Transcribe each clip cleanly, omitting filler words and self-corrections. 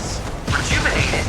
Yes, rejuvenated.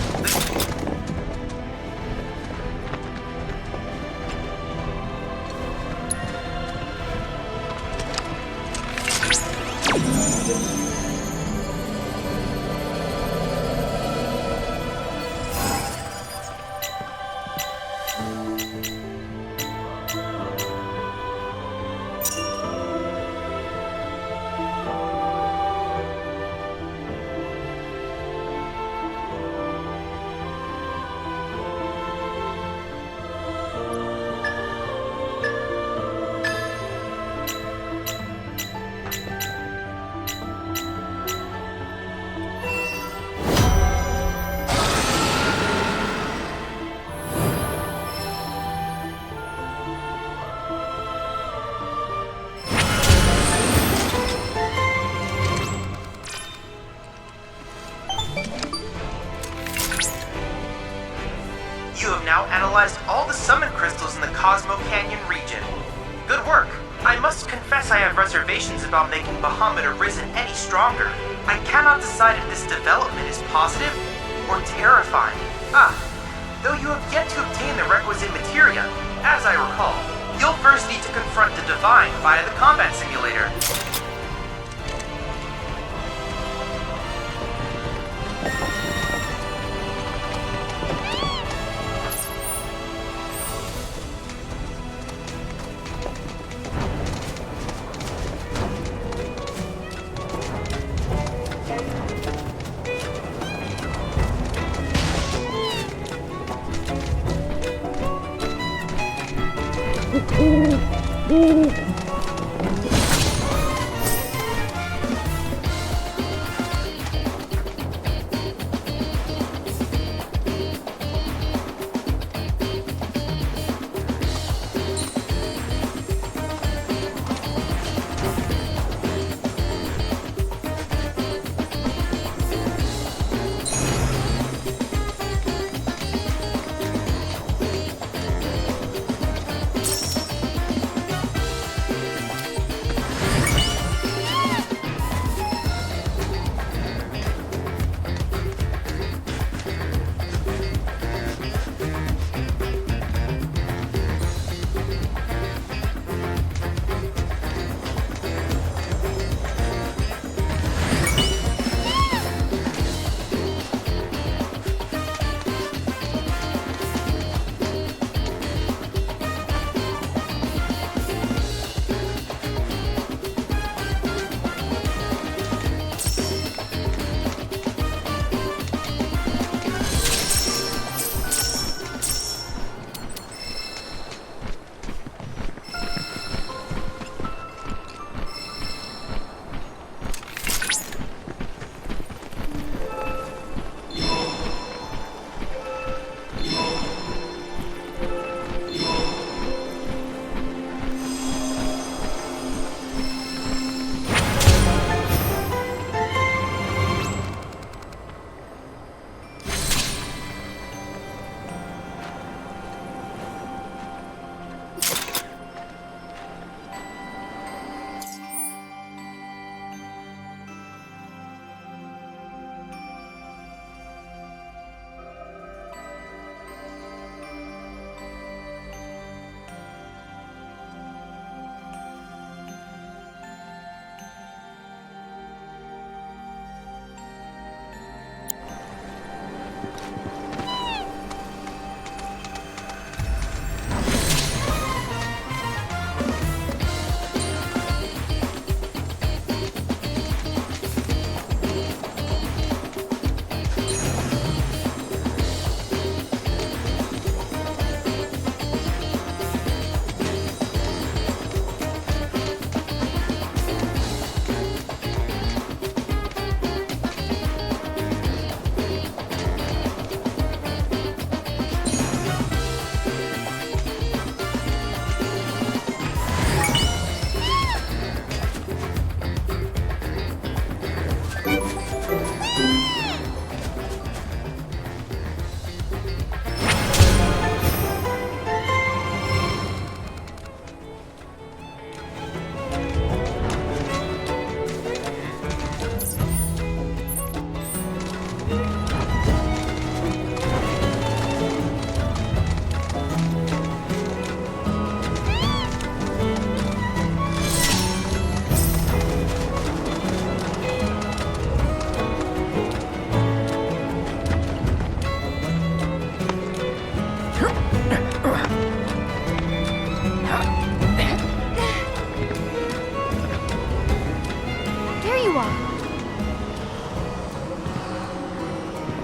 You have now analyzed all the summon crystals in the Cosmo Canyon region. Good work. I must confess I have reservations about making Bahamut Arisen any stronger. I cannot decide if this development is positive or terrifying. Though you have yet to obtain the requisite materia, as I recall, you'll first need to confront the Divine via the combat simulator.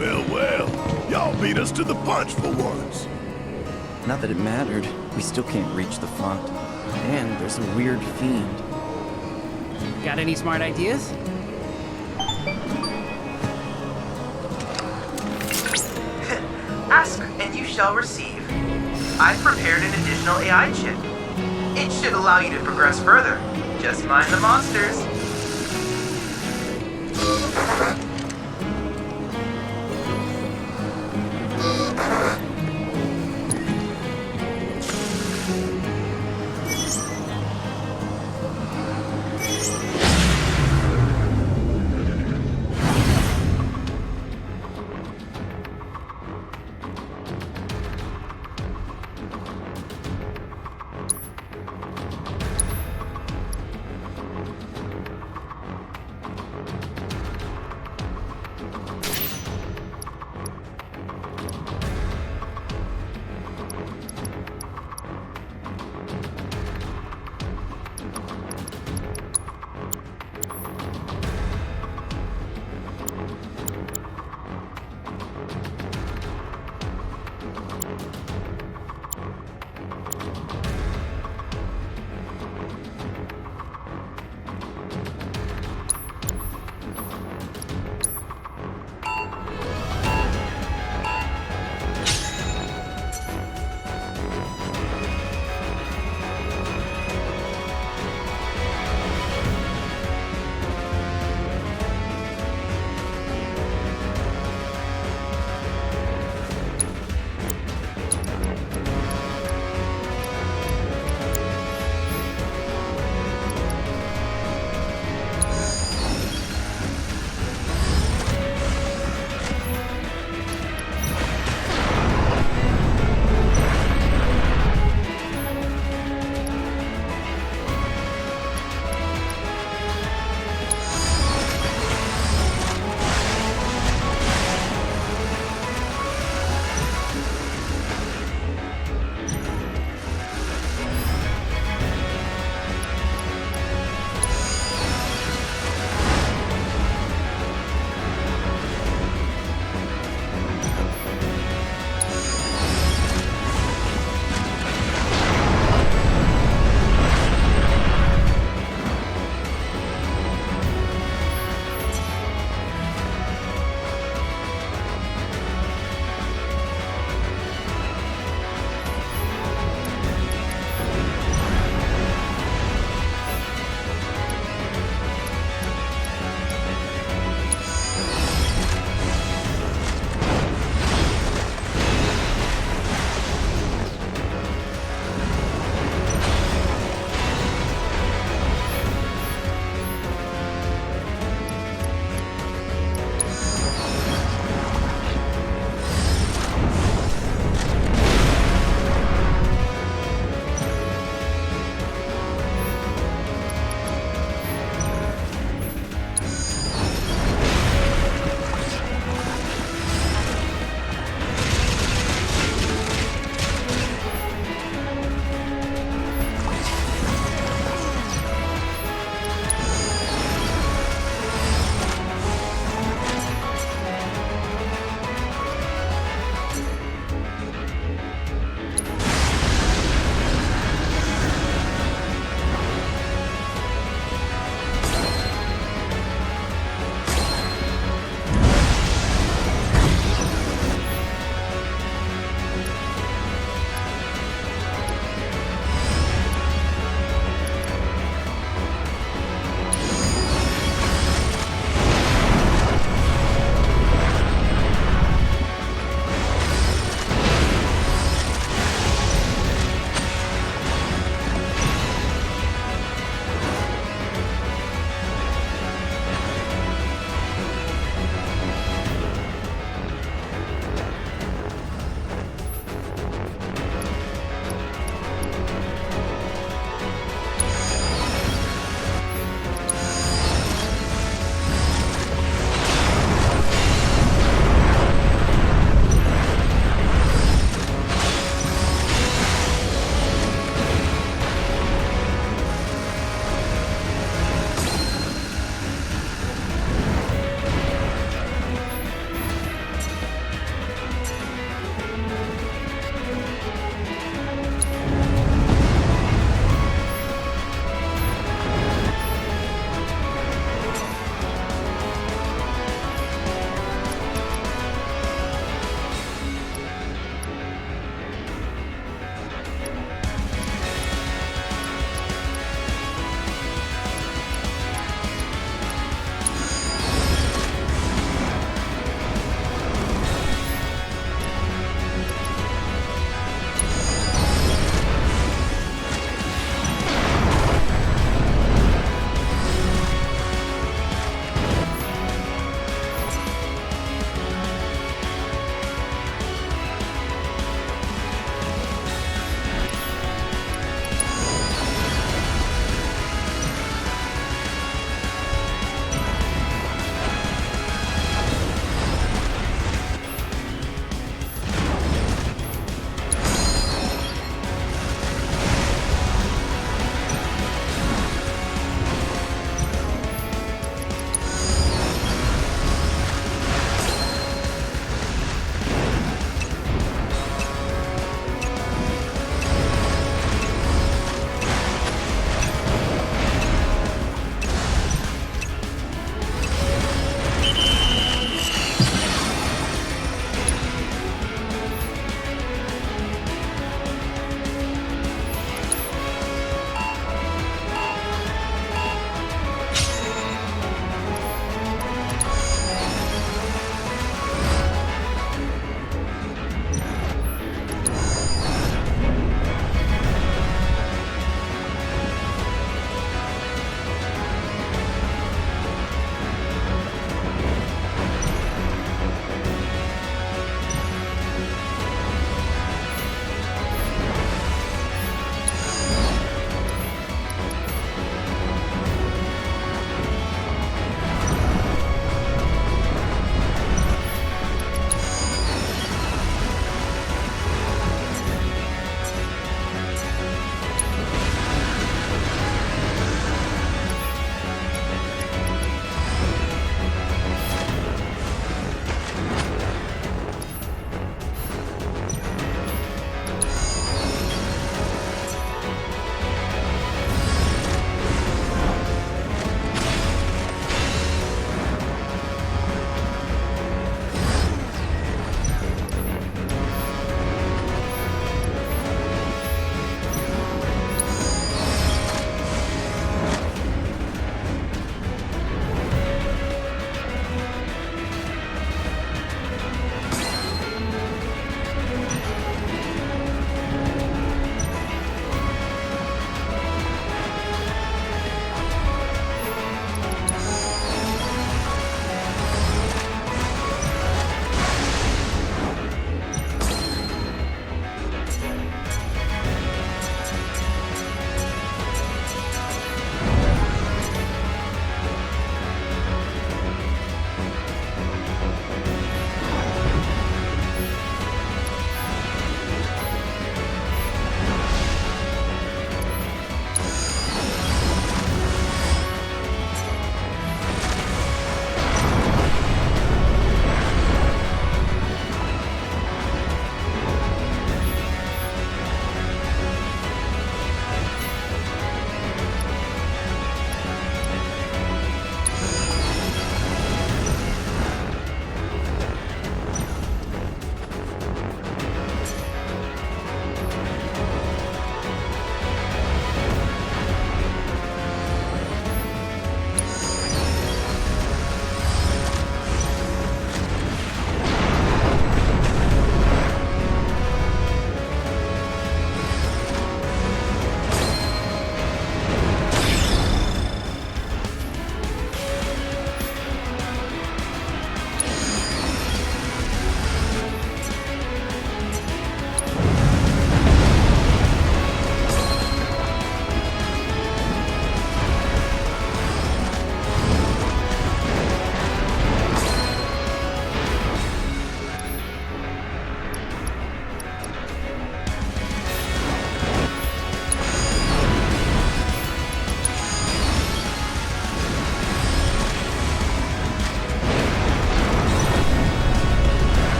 Well, well, y'all beat us to the punch for once. Not that it mattered. We still can't reach the font. And there's a weird fiend. Got any smart ideas? Ask and you shall receive. I've prepared an additional AI chip. It should allow you to progress further. Just mind the monsters.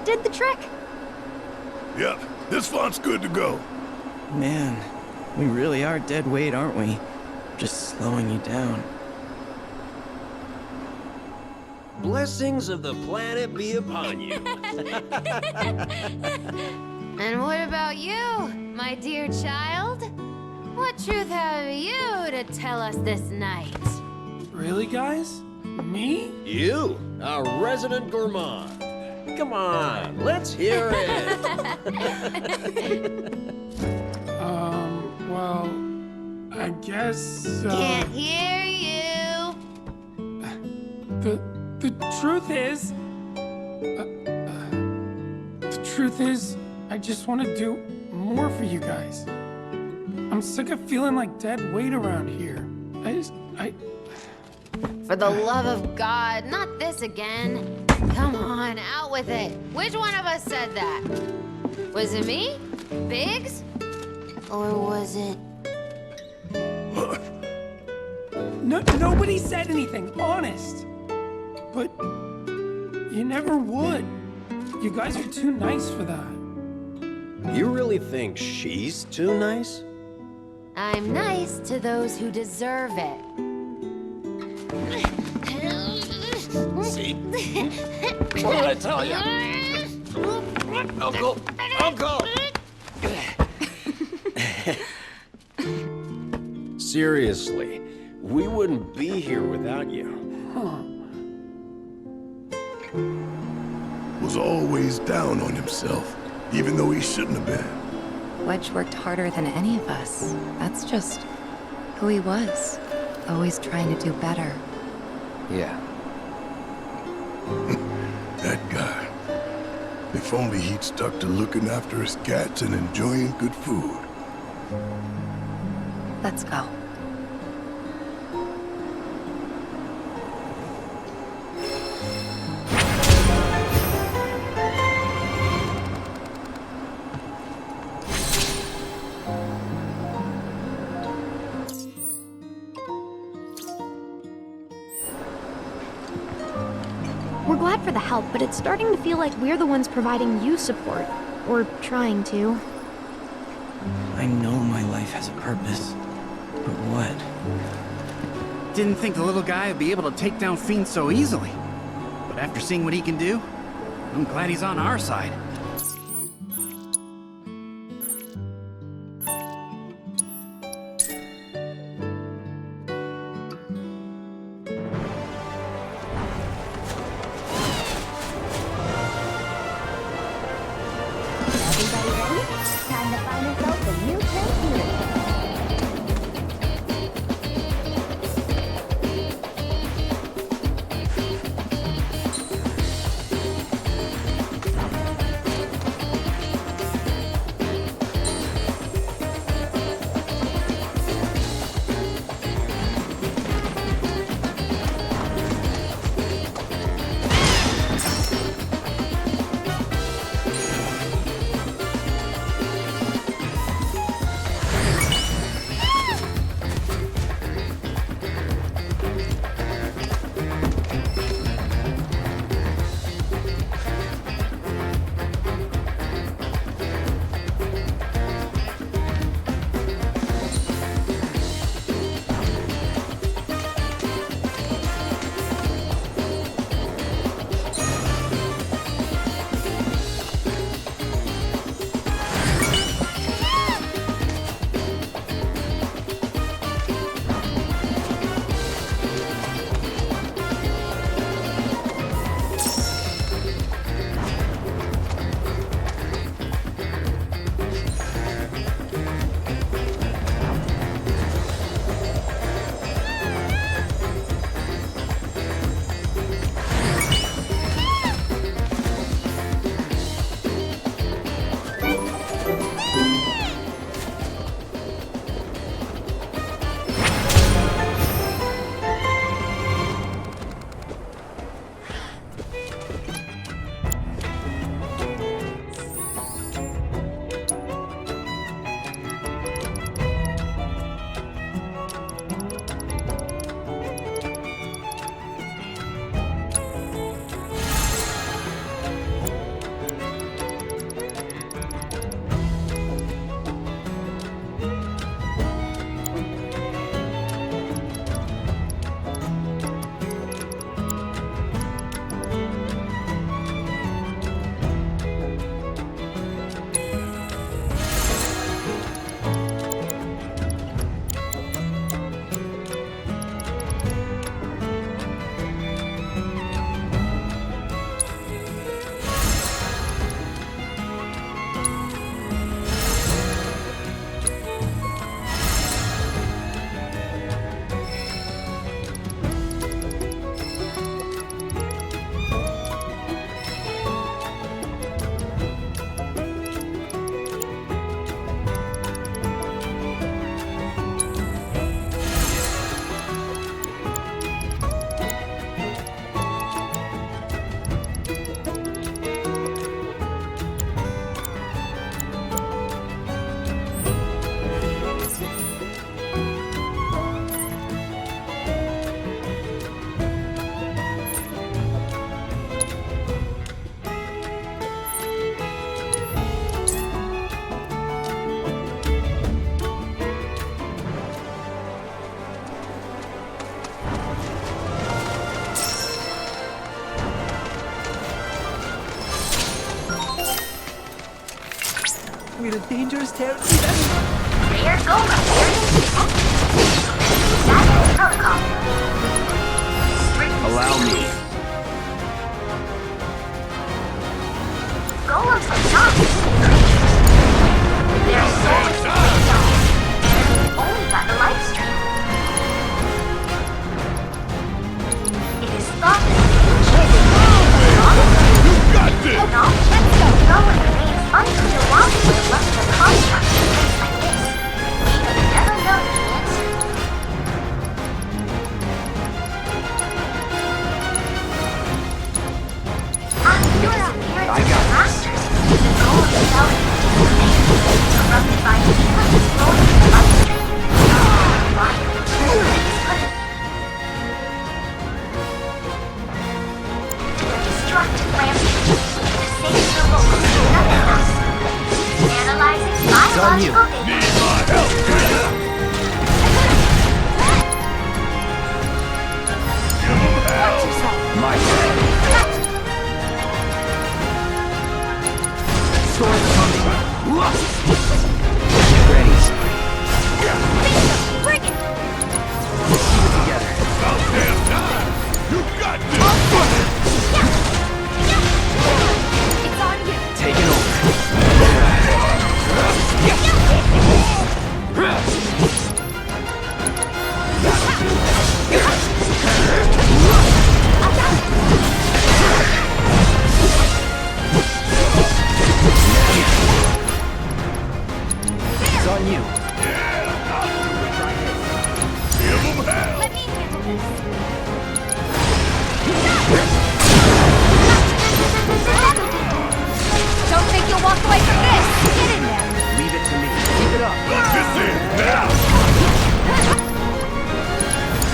did the trick. Yep, this font's good to go. Man, we really are dead weight, aren't we? Just slowing you down. Blessings of the planet be upon you. And what about you, my dear child? What truth have you to tell us this night? Really, guys? Me? You, our resident gourmand. Come on, let's hear it. Well, I guess, Can't hear you. the truth is, I just want to do more for you guys. I'm sick of feeling like dead weight around here. For the love of God, not this again. Come on, out with it. Which one of us said that? Was it me? Biggs? Or was it... Nobody said anything, honest. But you never would. You guys are too nice for that. You really think she's too nice? I'm nice to those who deserve it. See? What did I tell you? Uncle! Uncle! Seriously, we wouldn't be here without you. Was always down on himself, even though he shouldn't have been. Wedge worked harder than any of us. That's just who he was. Always trying to do better. Yeah. That guy. If only he'd stuck to looking after his cats and enjoying good food. Let's go. We're glad for the help, but it's starting to feel like we're the ones providing you support. Or trying to. I know my life has a purpose. But what? Didn't think the little guy would be able to take down fiends so easily. But after seeing what he can do, I'm glad he's on our side. Everybody ready? Time to find ourselves a new therapeutic. We're in dangerous territory. Rare Golem variant Guidance protocol. Allow me. Golems are not Their soul is based on only by the life stream. It is thought that golem remains unclear why he would left the construct in a place like this. We have never known the answer. After the disappearance of the masters, the golem fell into decay, corrupted by the influence flowing in the life stream. Why the destructive rampage, the same symbol was nothing else. Analyzing biological data. Watch yourself. My turn. Sword coming. Ready. Bring it! Together. You got this! It's on you! Taking over. It's on you. Give him hell! Let me handle this. Don't think you'll walk away from this! Get in there! Leave it to me. Keep it up. This is now!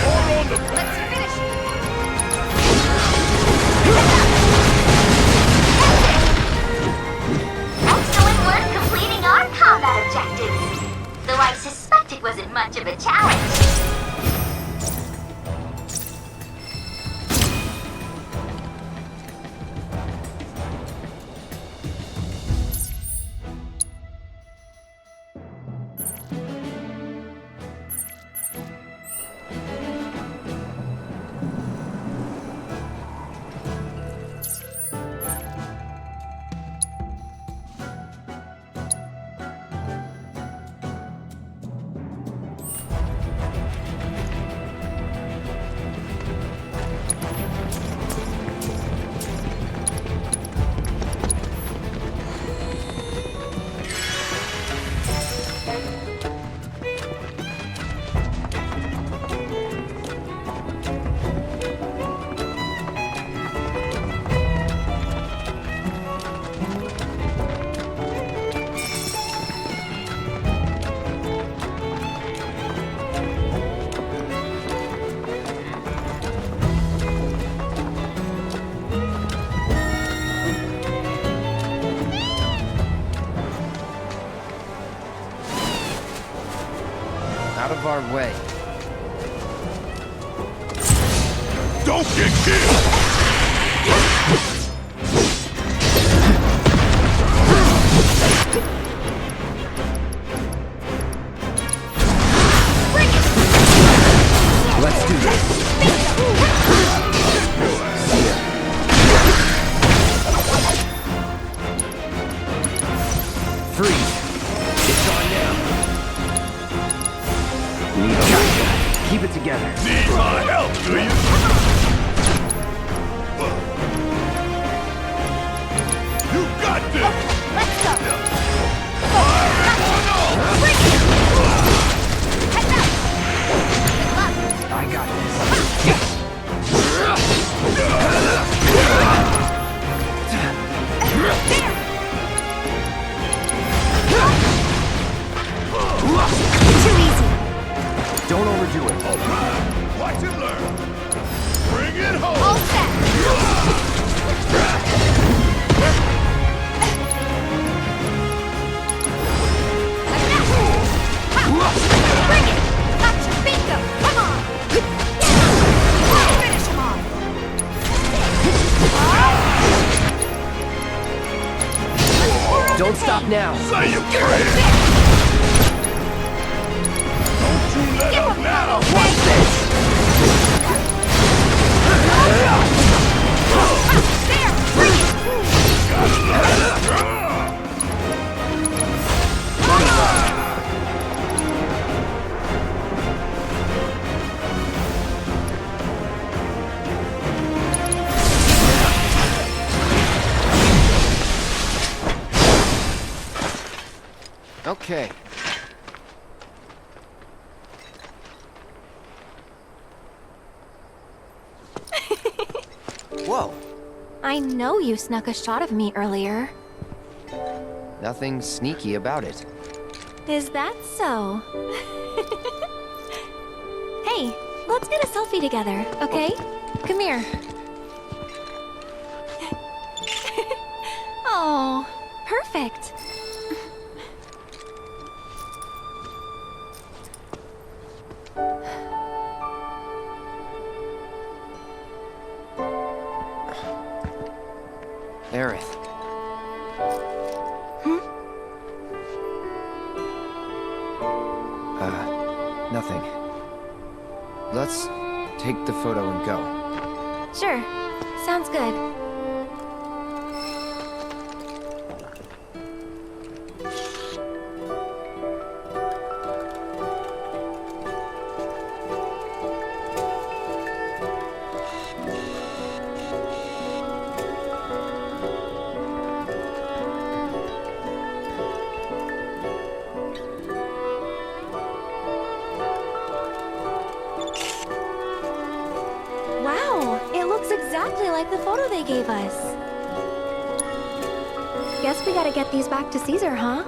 More on the Let's finish! Excellent work completing our combat objectives! Though I suspect it wasn't much of a challenge. Out of our way. Don't get killed! Let's do this. See ya. Freeze. It's on now. Need a gotcha. Keep it together. Need my help, do you? You got this! Let's go! I got this. Too easy! Don't overdo it. Watch and learn! Bring it home! All set! Bring it! Gotcha! Bingo! Come on! Finish him off! Don't stop Now! Say your prayers! Don't you let him now! What's this? Okay. Whoa, I know you snuck a shot of me earlier. nothing sneaky about it. Is that so? Hey, let's get a selfie together, okay? Come here. Oh, perfect. Aerith. Nothing. Let's take the photo and go. Sure, sounds good. Wow, it looks exactly like the photo they gave us. Guess we gotta get these back to Caesar, huh?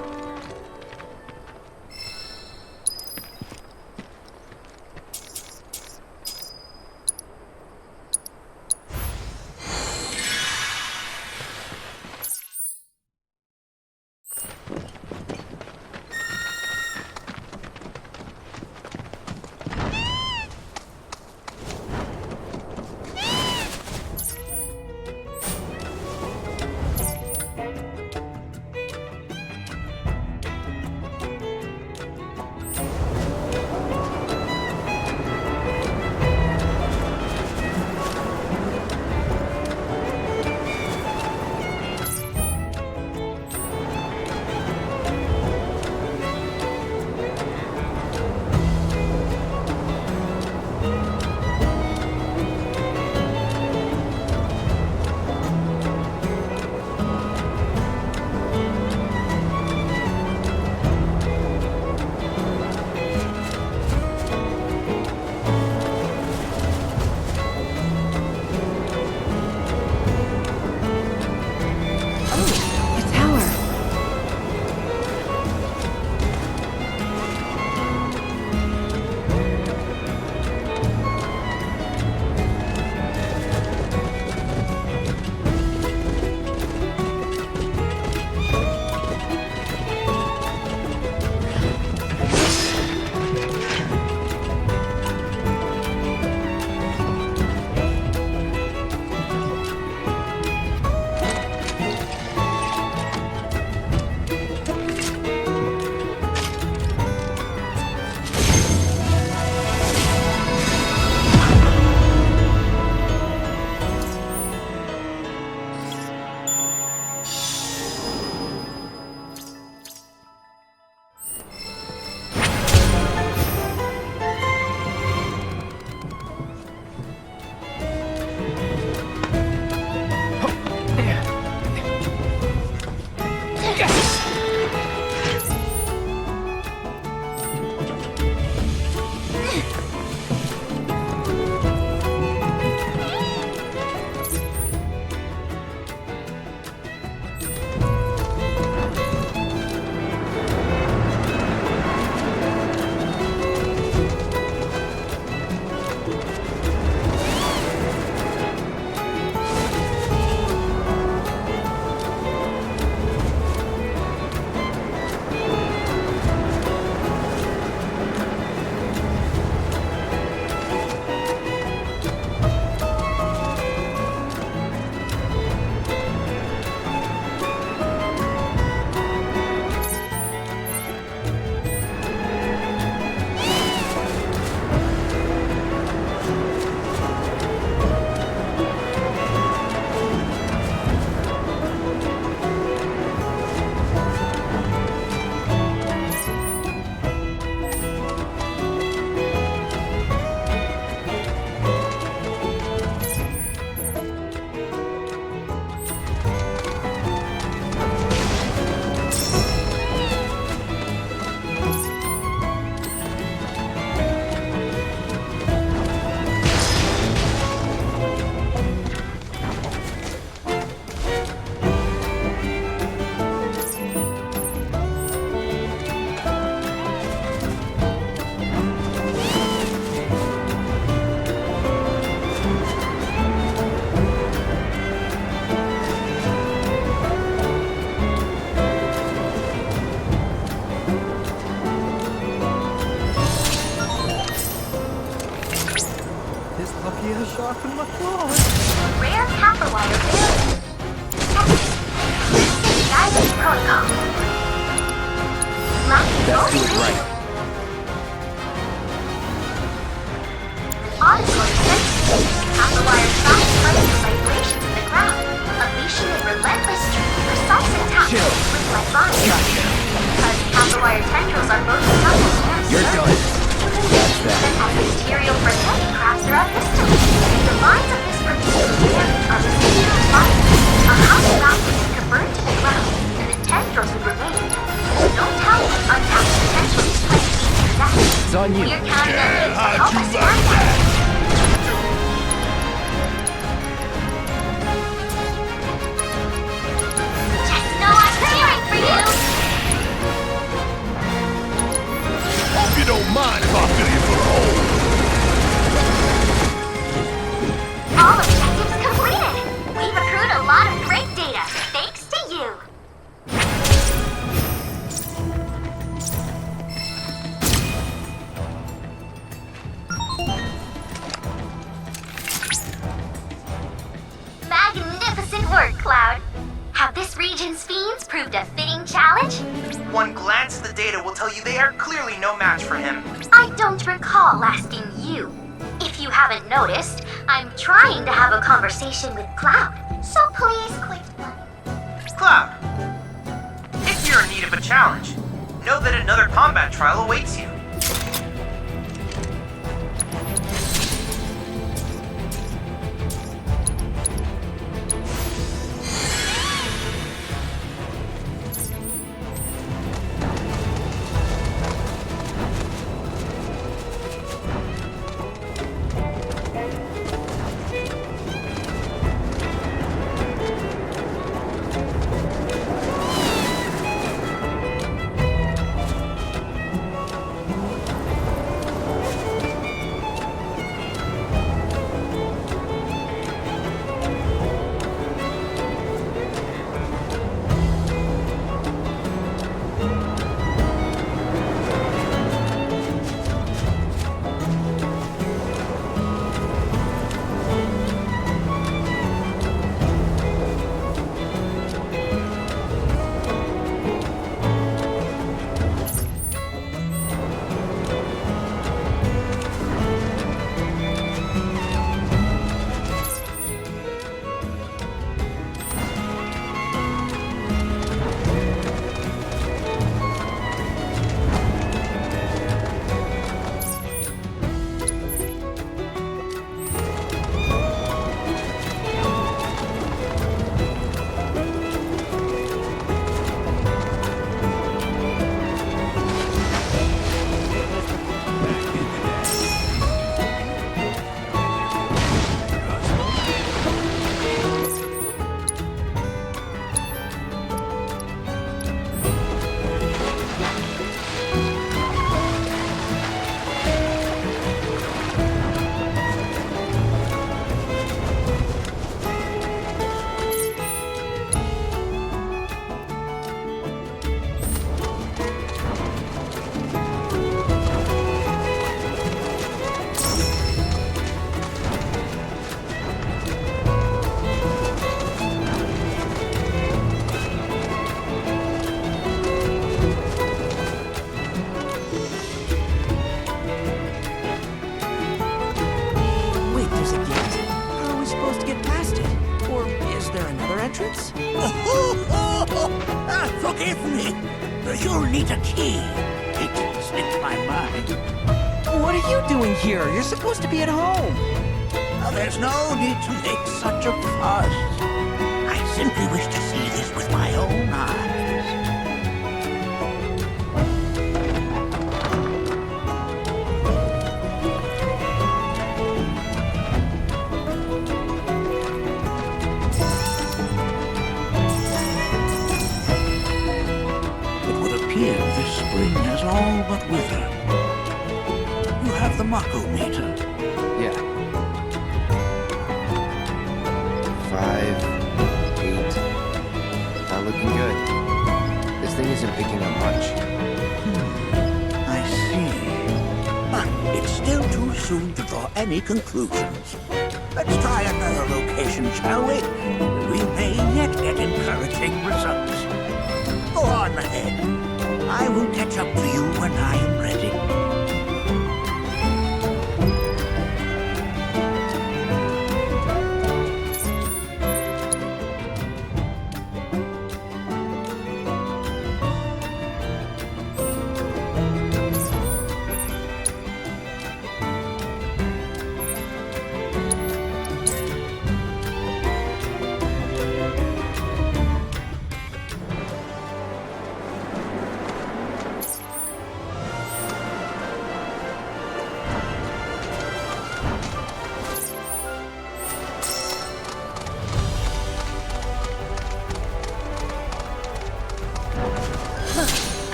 Rare copper wire failure. Basic guidance protocol. Best do it right. Auditory sensitive. Copper wire stops playing the vibrations in the ground, unleashing a relentless stream of precise attacks with electronics. Because copper wire tendrils are both subtle and You're done. That's that. and has material for heavy crafts throughout history. The lines of this particular layer are receiving light. A hot rocket could burn to the ground, and the tendrils would remain. No telling what untapped potential these plants possess. It's on you. We're counting on you to help us find out. Just know I'm cheering for you! Hope you don't mind if I fill you full of holes. All objectives completed! We've accrued a lot of great data, thanks to you! Magnificent work, Cloud! Have this region's fiends proved a fitting challenge? One glance at the data will tell you they are clearly no match for him. I don't recall asking you. If you haven't noticed, I'm trying to have a conversation with Cloud, so please quit running. Cloud, if you're in need of a challenge, know that another combat trial awaits you. Forgive me. You'll need a key. It slipped my mind. What are you doing here? You're supposed to be at home. There's no need to make such a fuss. I simply wish to see this with my own eyes. This spring has all but withered. You have the Mako meter. Yeah. 5, 8. Not looking good. This thing isn't picking up much. I see. But it's still too soon to draw any conclusions. Let's try another location, shall we? We may yet get encouraging results. Go on ahead. I will catch up to you when I am ready.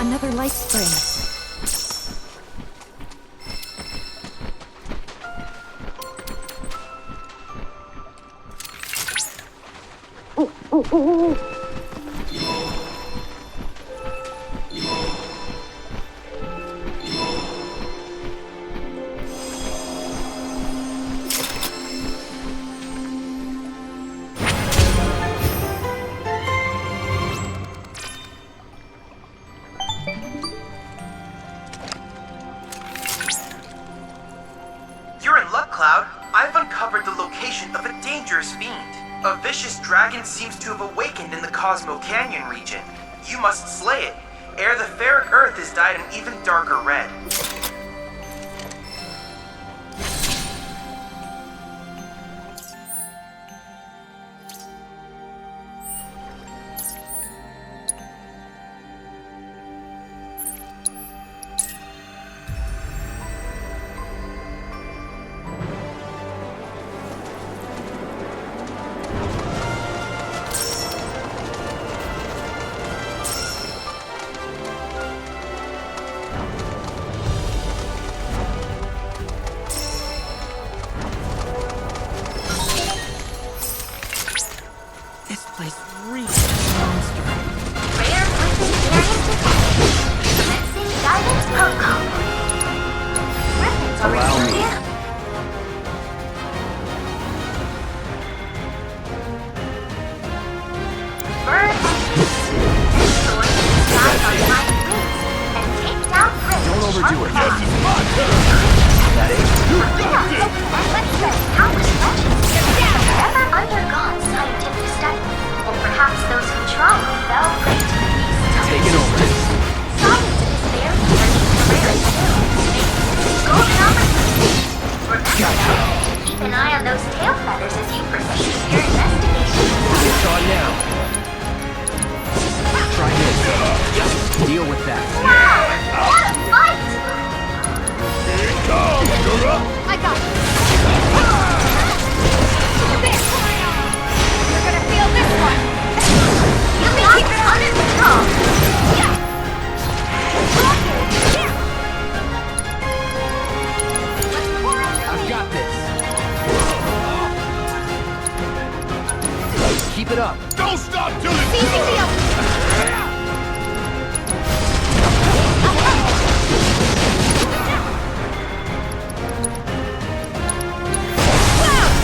Another life spring. You're in luck, Cloud. I've uncovered the location of a dangerous fiend. A vicious dragon seems to have awakened in the Cosmo Canyon region. You must slay it, ere the fair earth is dyed an even darker red. This place really is a monster. Rare Griffin variant detected. Commencing guidance protocol. Griffin's already here. Birds soar to the sky on mighty wings and take down prey. Don't overdo it. Yes, it's my turn. That is. And let's go. Countless legends have never undergone scientific study, or perhaps those who tried fell prey to the beast's Take it over. Science is very rare too. Golden opportunity. Remember that. Keep an eye on those tail feathers as you proceed with your investigation. It's on now. Try this. Deal with that. Wow! What a fight! I got it. There. You're gonna feel this one. You may keep it under control. I've got this. Keep it up. Don't stop till it's Seizing the open.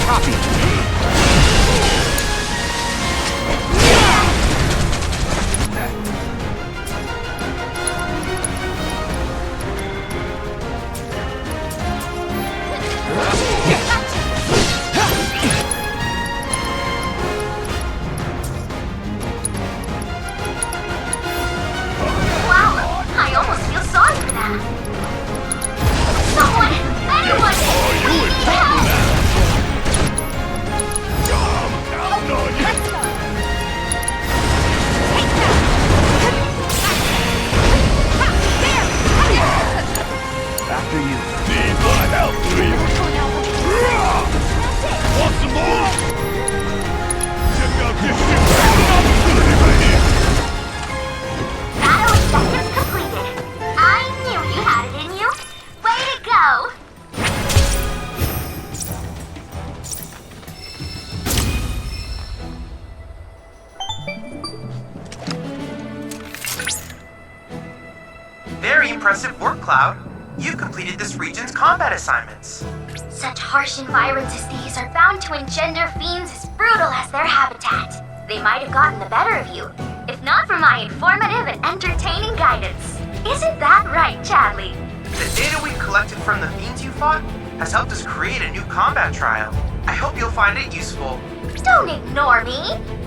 Copy. Wow, I almost feel sorry for that. Someone, anyone, we need help. Let's go. After you. Need my help, do you? Want some more? Check out this shit. Opportunity right here. Battle objectives completed. I knew you had it in you. Way to go. Very impressive work, Cloud. You completed this region's combat assignments. Such harsh environs as these are bound to engender fiends as brutal as their habitat. They might have gotten the better of you, if not for my informative and entertaining guidance. Isn't that right, Chadley? The data we've collected from the fiends you fought has helped us create a new combat trial. I hope you'll find it useful. Don't ignore me!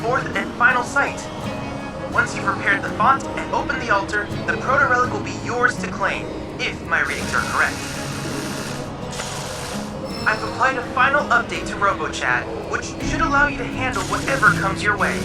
fourth and final site. Once you've repaired the font and opened the altar, the proto-relic will be yours to claim, if my readings are correct. I've applied a final update to RoboChat, which should allow you to handle whatever comes your way.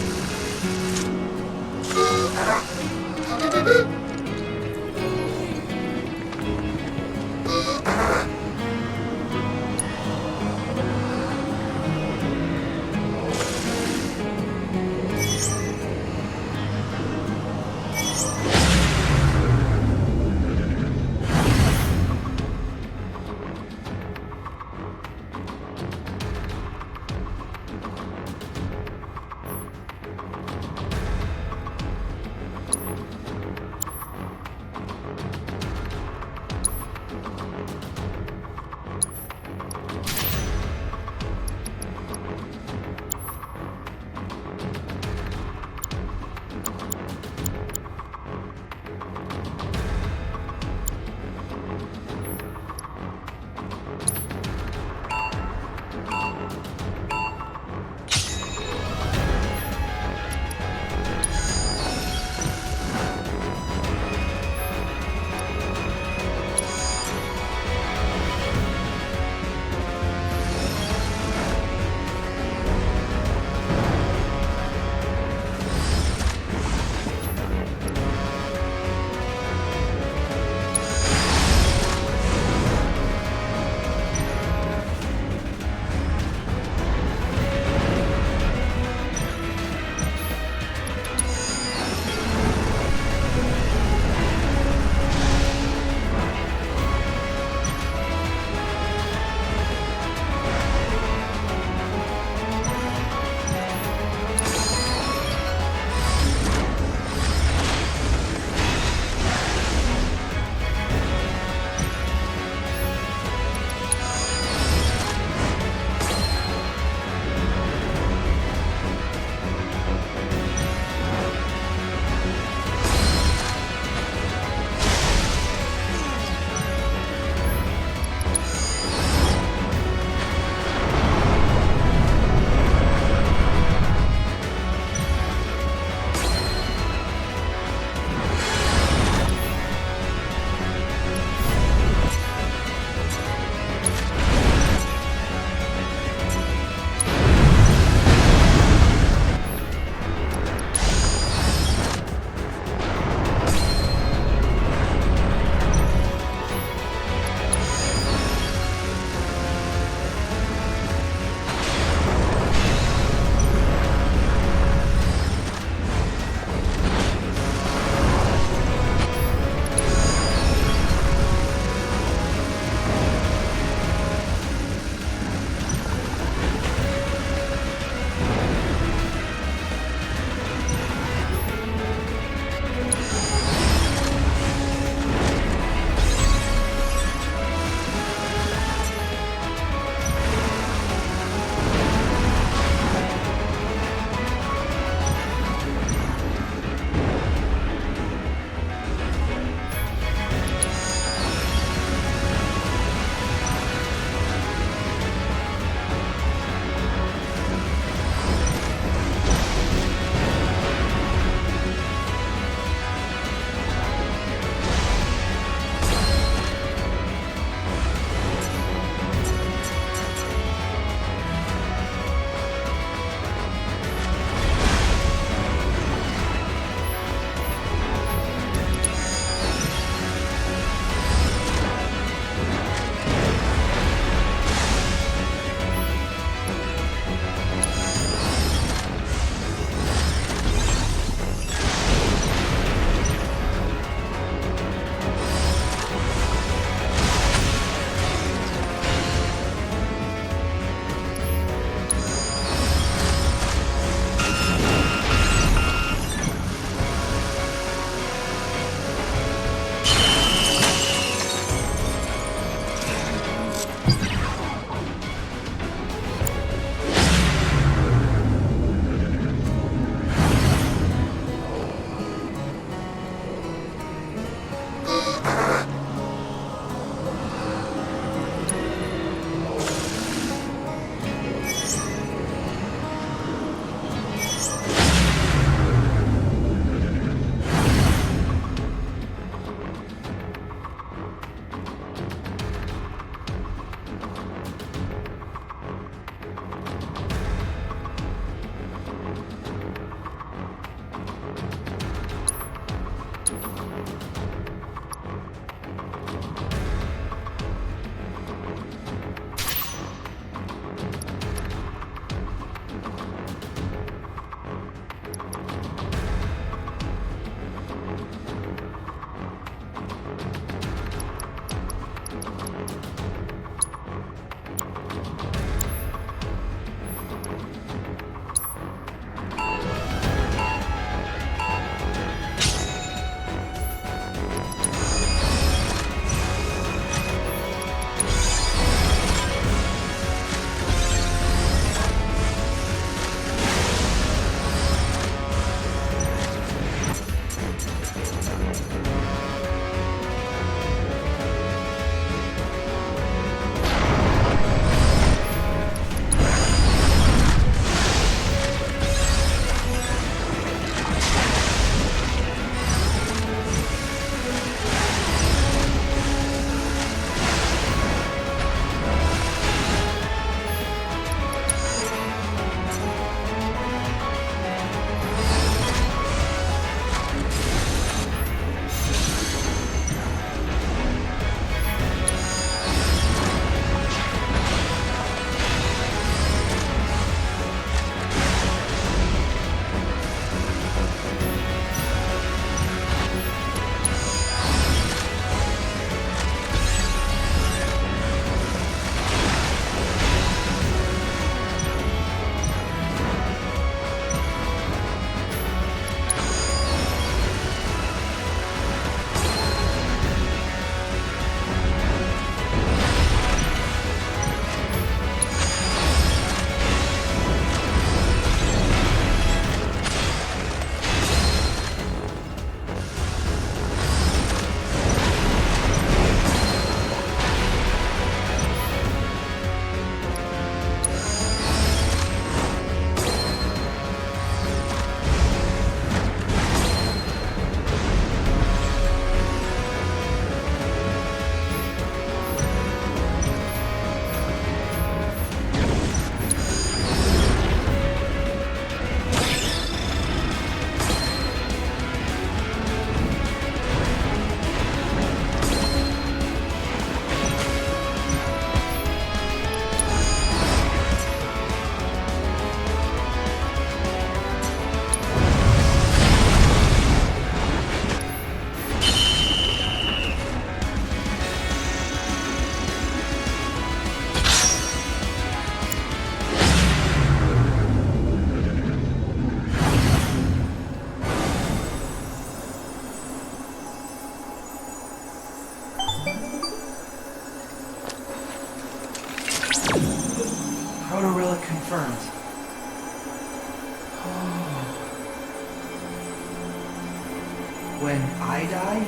when I die,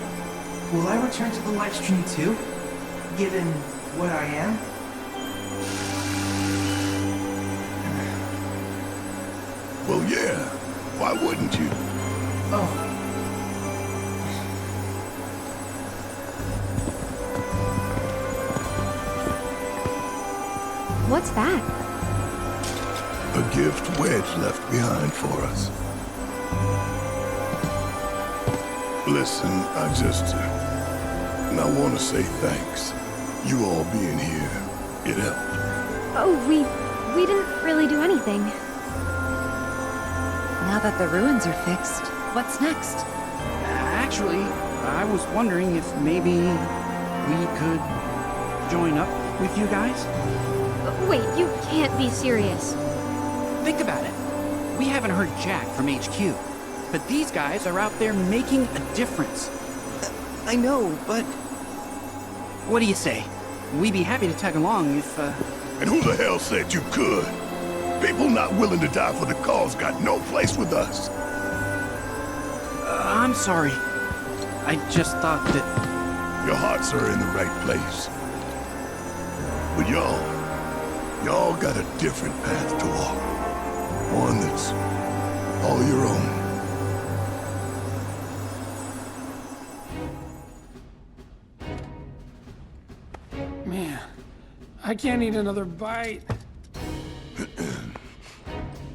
will I return to the live stream too? Given what I am? Well, yeah. Why wouldn't you? Oh. What's that? A gift Wedge left behind for us. Listen, I want to say thanks. You all being here, it helped. Oh, we didn't really do anything. Now that the ruins are fixed, what's next? Actually, I was wondering if maybe we could join up with you guys? Wait, you can't be serious. Think about it. We haven't heard Jack from HQ, but these guys are out there making a difference. I know, but... What do you say? We'd be happy to tag along if, And who the hell said you could? People not willing to die for the cause got no place with us. I'm sorry. I just thought that... Your hearts are in the right place. But y'all got a different path to walk. One that's all your own. Man, I can't eat another bite.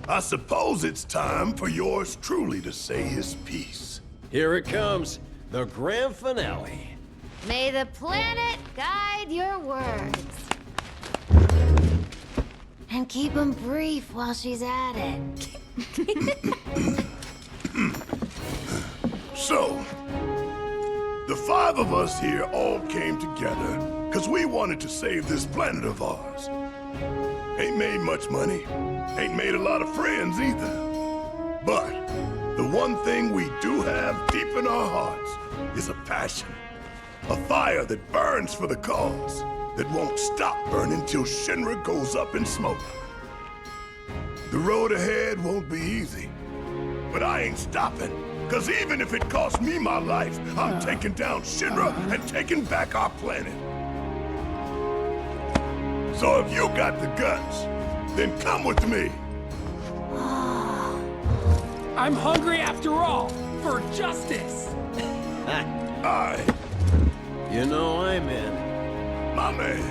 I suppose it's time for yours truly to say his piece. Here it comes, the grand finale. May the planet guide your words. And keep them brief while she's at it. So, the five of us here all came together because we wanted to save this planet of ours. Ain't made much money, ain't made a lot of friends either. But the one thing we do have deep in our hearts is a passion. A fire that burns for the cause, that won't stop burning till Shinra goes up in smoke. The road ahead won't be easy, but I ain't stopping. Cause even if it costs me my life, I'm taking down Shinra and taking back our planet. So if you got the guts, then come with me. I'm hungry after all, for justice. Aye. You know I'm in. My man.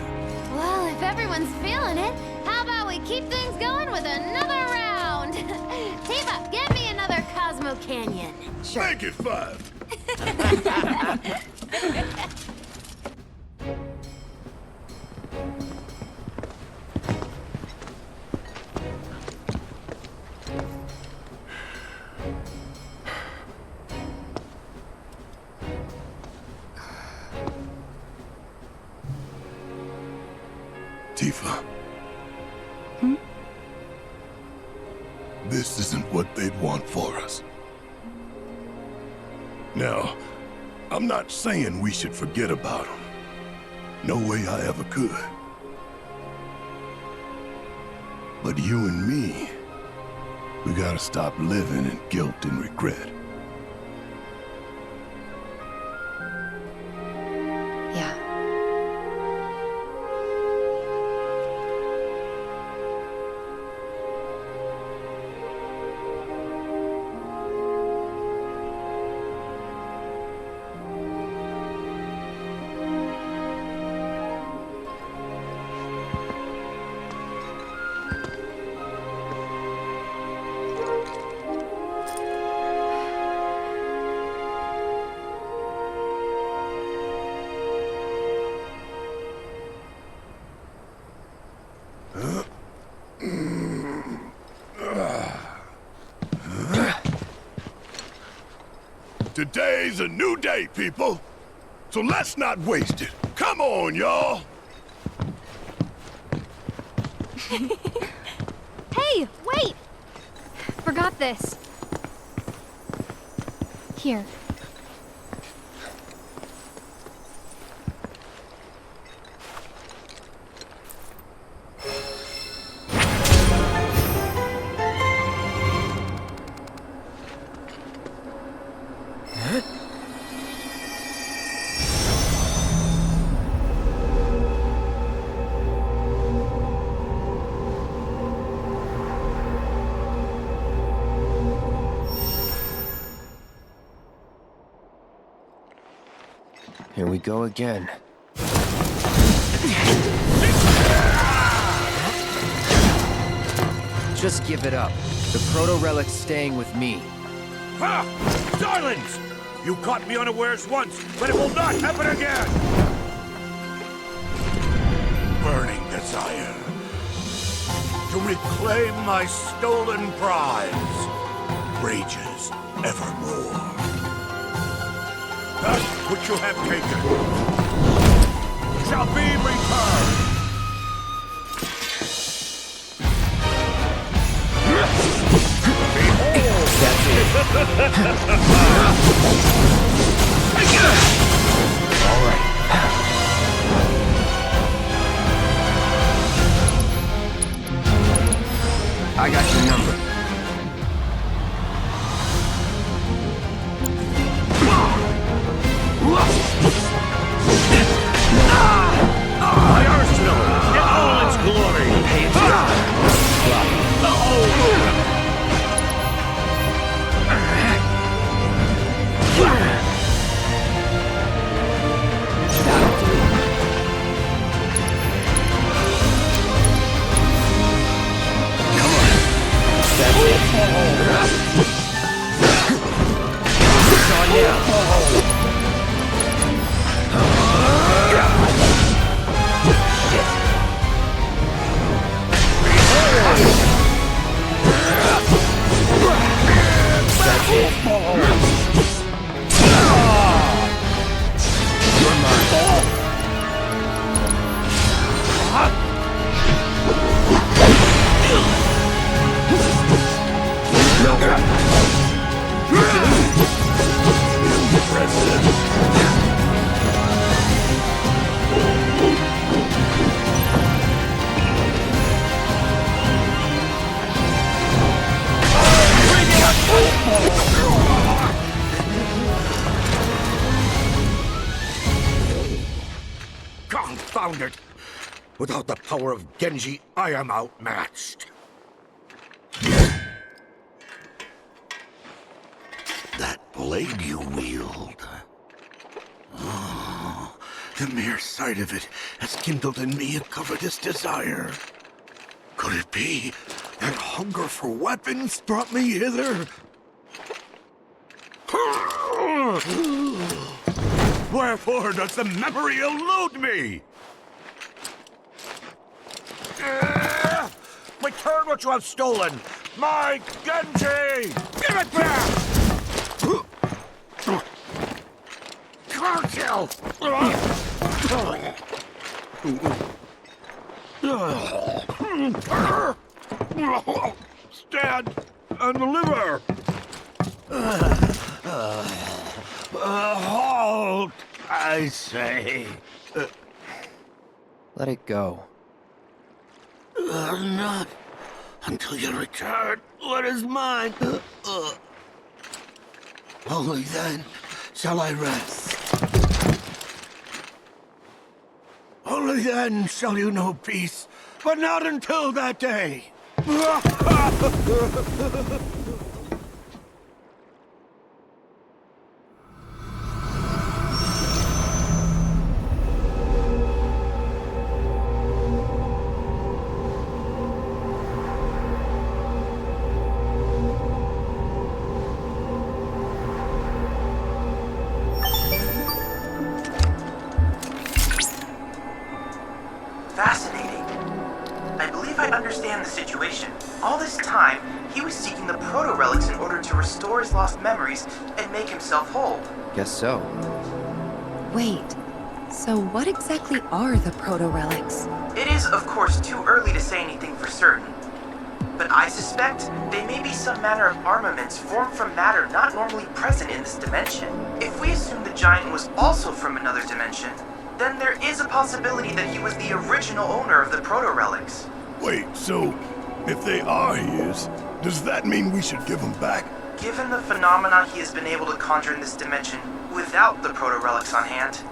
Well, if everyone's feeling it, how about we keep things going with another round? Tifa, get me another Cosmo Canyon. Sure. Make it 5. Tifa. This isn't what they'd want for us. Now, I'm not saying we should forget about them. No way I ever could. But you and me, we gotta stop living in guilt and regret. Yeah. Today's a new day, people. So let's not waste it. Come on, y'all. Hey, wait! Forgot this. Here. Here we go again. Just give it up. The proto-relic's staying with me. Ha! Silence! You caught me unawares once, but it will not happen again! Burning desire to reclaim my stolen prize rages evermore. That which you have taken shall be returned. Behold! That's it. All right. I got your number. My arsenal in all its glory! Pay attention. That'll do. Come on. That's it. It's on now. That's it. You're mine. No. Confound it! Without the power of Genji, I am outmatched. That blade you wield. Oh, the mere sight of it has kindled in me a covetous desire. Could it be that hunger for weapons brought me hither? Wherefore does the memory elude me? Return what you have stolen! My Genji! Give it back! Cartel! Stand and deliver! Halt, I say. Let it go. Not until you return what is mine. Only then shall I rest. Only then shall you know peace, but not until that day. Fascinating. I believe I understand the situation. All this time, he was seeking the proto-relics in order to restore his lost memories and make himself whole. Guess so. Wait, so what exactly are the proto-relics? It is, of course, too early to say anything for certain. But I suspect they may be some manner of armaments formed from matter not normally present in this dimension. If we assume the giant was also from another dimension, then there is a possibility that he was the original owner of the proto-relics. Wait, so if they are his, does that mean we should give them back? Given the phenomena he has been able to conjure in this dimension without the proto-relics on hand,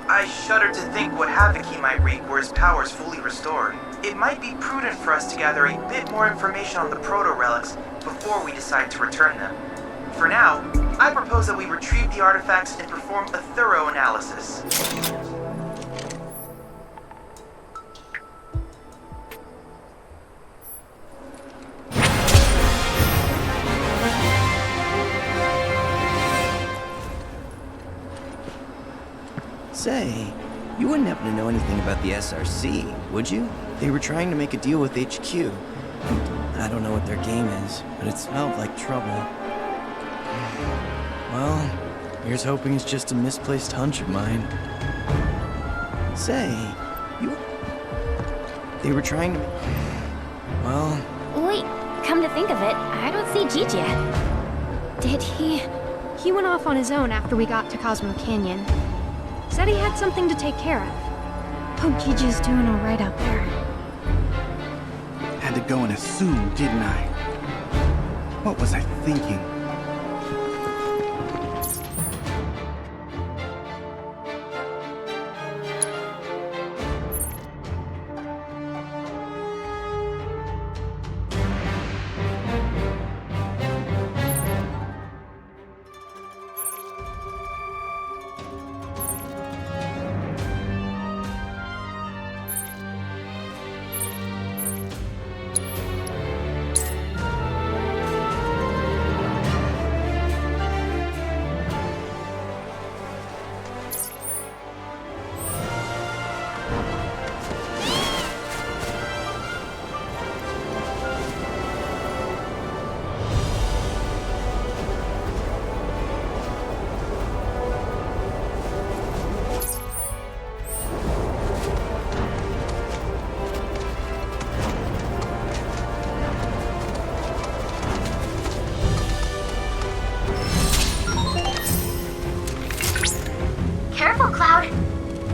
I shudder to think what havoc he might wreak were his powers fully restored. It might be prudent for us to gather a bit more information on the proto-relics before we decide to return them. For now, I propose that we retrieve the artifacts and perform a thorough analysis. Say, you wouldn't happen to know anything about the SRC, would you? They were trying to make a deal with HQ. And I don't know what their game is, but it smelled like trouble. Well, here's hoping it's just a misplaced hunch of mine. Say, they were trying to... Well... Wait, come to think of it, I don't see Jijia. Did he... He went off on his own after we got to Cosmo Canyon. Said he had something to take care of. Hope Jiji's doing alright out there. Had to go and assume, didn't I? What was I thinking? Careful, Cloud.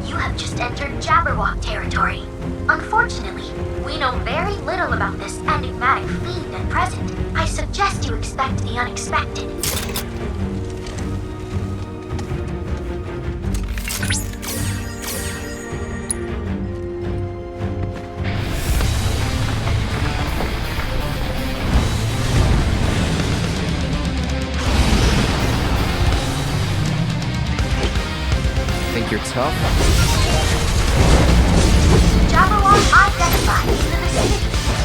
You have just entered Jabberwock territory. Unfortunately, we know very little about this enigmatic fiend at present. I suggest you expect the unexpected. Think you're tough? Jabberwock identified in the vicinity.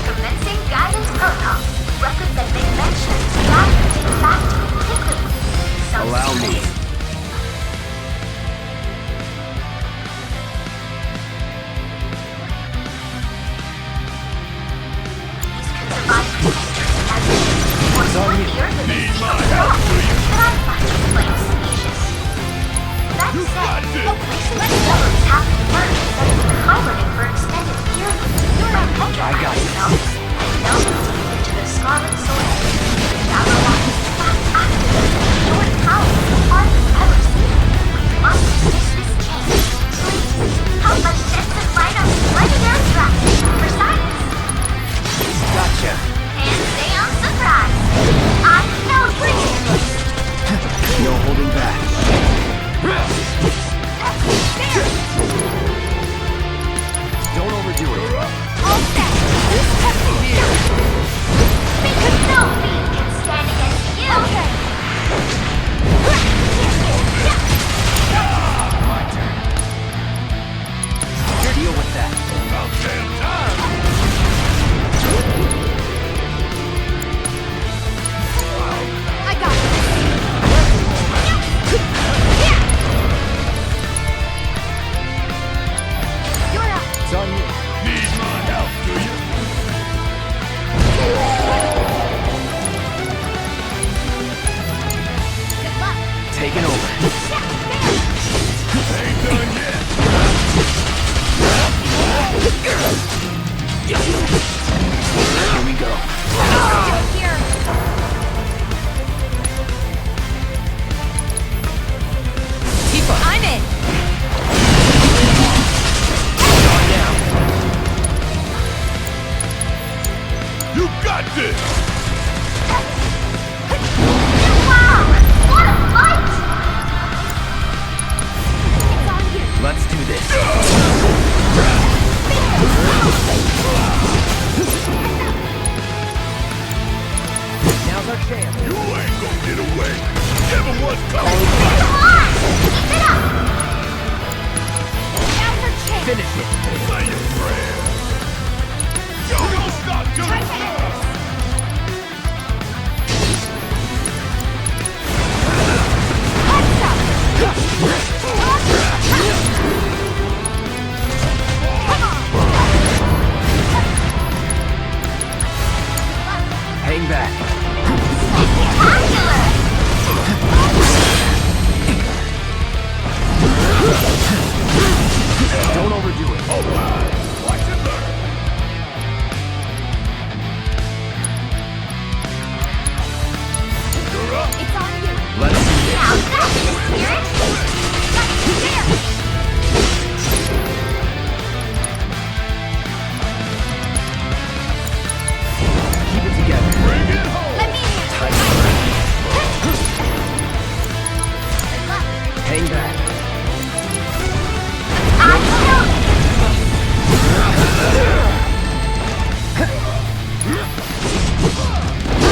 Commencing guidance protocol. Records that make mention of this guidance in fact quickly. Allow me. These could survive for centuries as or split the earth with a single rock. But I find this place specious. That said, recent discoveries have confirmed that it's been hibernating for extended periods. I got it. And now deep into the scarlet soil. Jabberwock is in fact active and stored power hardly ever seen. We must resist this change. Please, help us test the flight of legendary dragon for science. Gotcha. And stay on surprise. I know bringing this. No holding back. Don't overdo it. All set. Because no being can stand against you. Okay. My turn. Deal with that. About damn time! I got it. You're up. It's on you. Need my help, do you? Good luck. Taking over. Ain't done yet. Here we go. Stay here. Tifa! I'm in. On down. You got this! Wow! What a fight! Let's go! Come on! Keep it up! Finish it. Say your prayer. Don't stop till it's done. Hang back. Don't overdo it. All right. Watch and learn. You're up. It's on you. Let's do this. Now that's the spirit. There. Keep it together. Bring it home. Let me in. Tight. Hang back.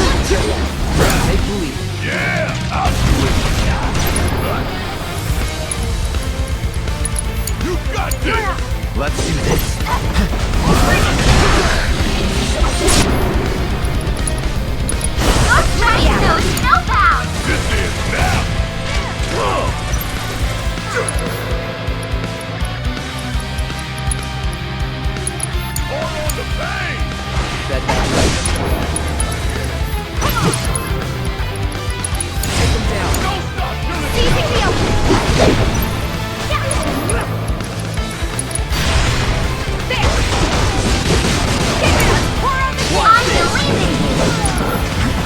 Take the lead. Yeah, I'll do it. You got this. Let's do this. Snowbound! This is now. Hold on to pain. That back. Take them down. Don't stop till it's Easy done. wheel! There! Get rid of pour on the Watch I'm this. believing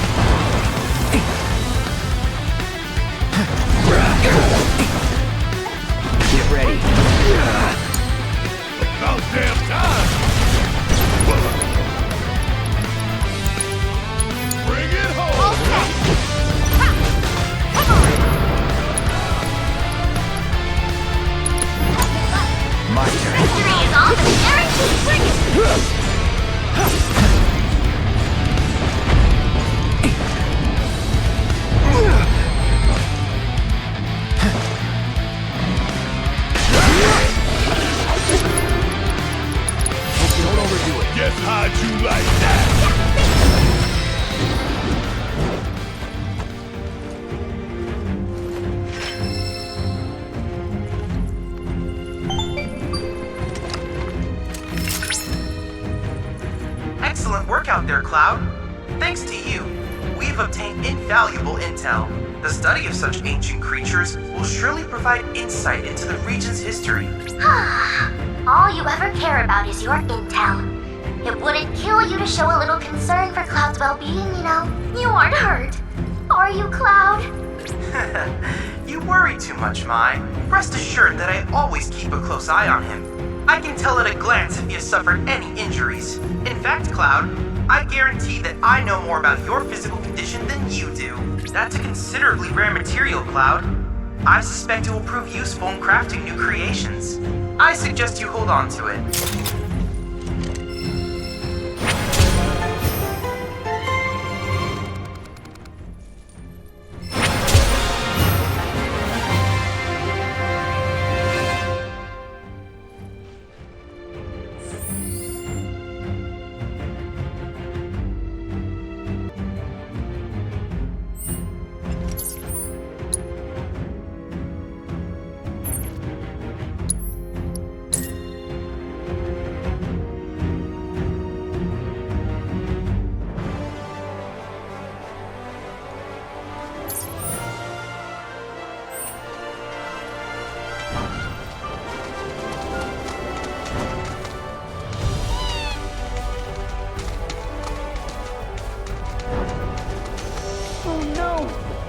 Get ready. About damn time. Bring it All home. set! Ha! Come on! My turn. Victory is all but guaranteed! Bring it! Don't overdo it. Just how'd you like that? Excellent work out there, Cloud. Thanks to you, we've obtained invaluable intel. The study of such ancient creatures will surely provide insight into the region's history. All you ever care about is your intel. It wouldn't kill you to show a little concern for Cloud's well-being, you know. You aren't hurt. Are you, Cloud? You worry too much, Mai. Rest assured that I always keep a close eye on him. I can tell at a glance if he has suffered any injuries. In fact, Cloud, I guarantee that I know more about your physical condition than you do. That's a considerably rare material, Cloud. I suspect it will prove useful in crafting new creations. I suggest you hold on to it.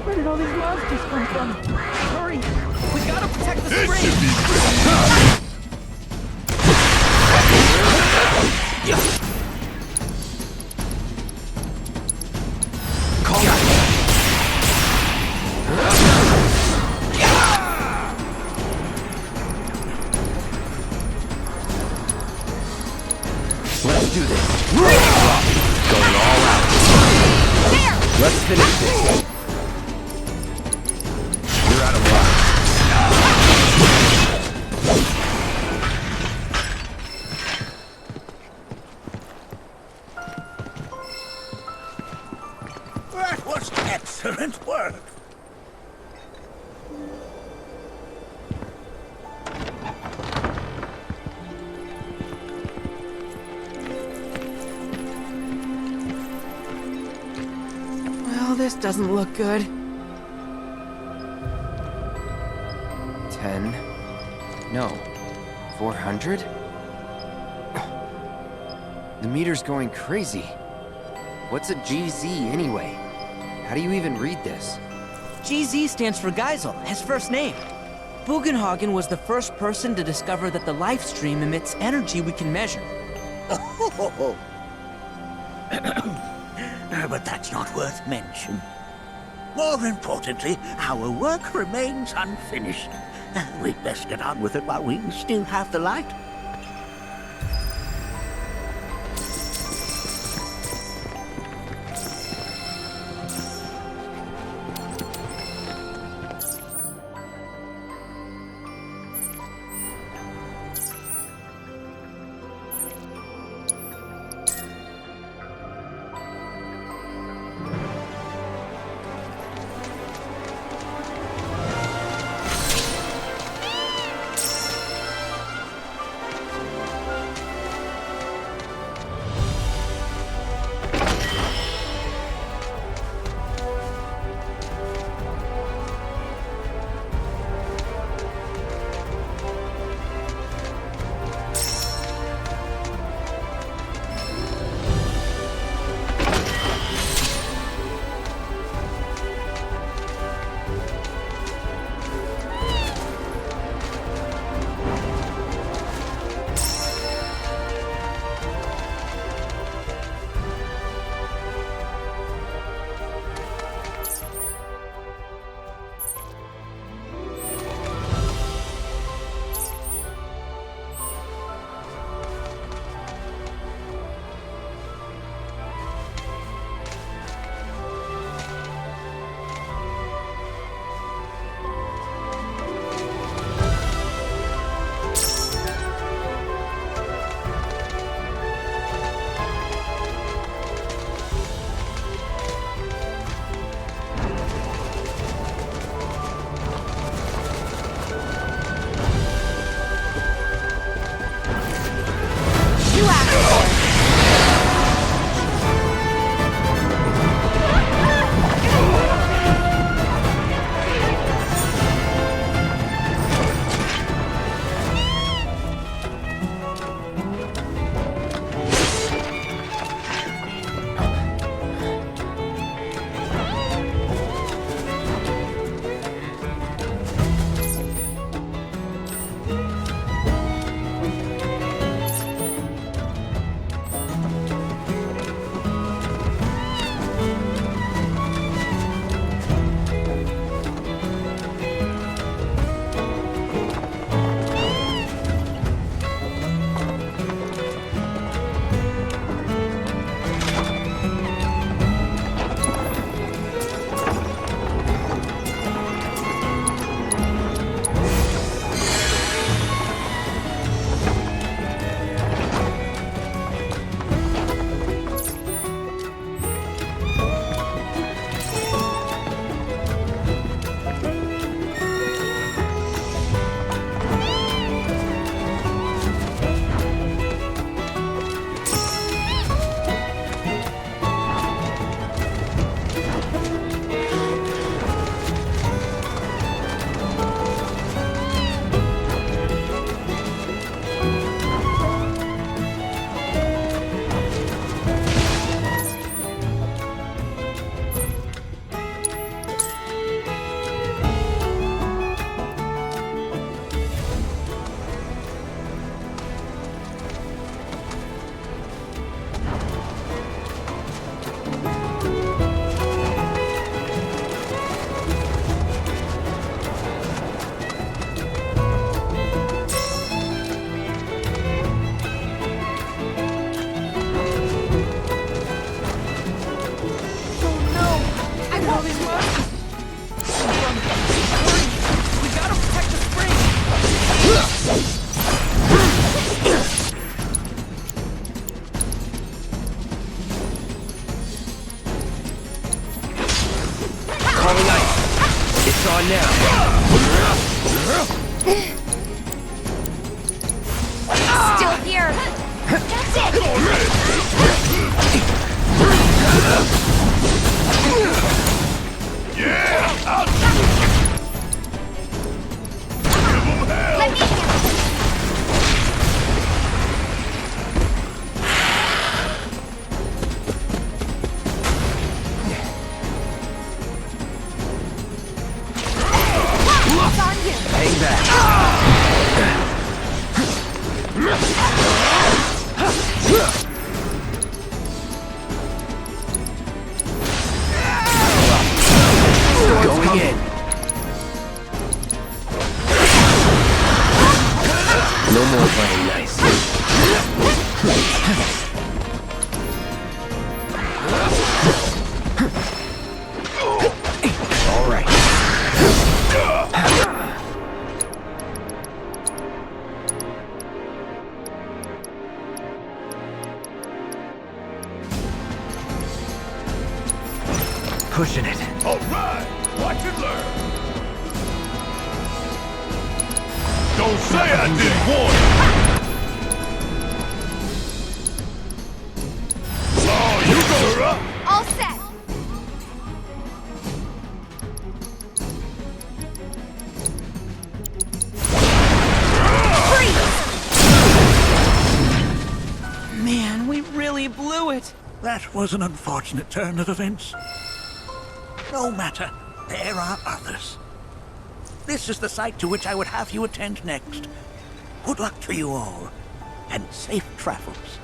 Where did all these monsters come from? Hurry! We gotta protect the This spring! should be pretty tough. Let's do this. Going all out. Let's finish this. Excellent work. Well, this doesn't look good. 10. No. 400? The meter's going crazy. What's a GZ anyway? How do you even read this? GZ stands for Geisel, his first name. Bugenhagen was the first person to discover that the life stream emits energy we can measure. But that's not worth mention. More importantly, our work remains unfinished. We'd best get on with it while we still have the light. on now. Still here. That's it. Yeah! I'll Let me handle it. It's on you. Hang back. Going in. No more playing nice. All right. Pushing it. All right! Watch and learn! Don't say I didn't warn you! Oh, you go her up! All set. Man, we really blew it. That was an unfortunate turn of events. No matter, there are others. This is the site to which I would have you attend next. Good luck to you all, and safe travels.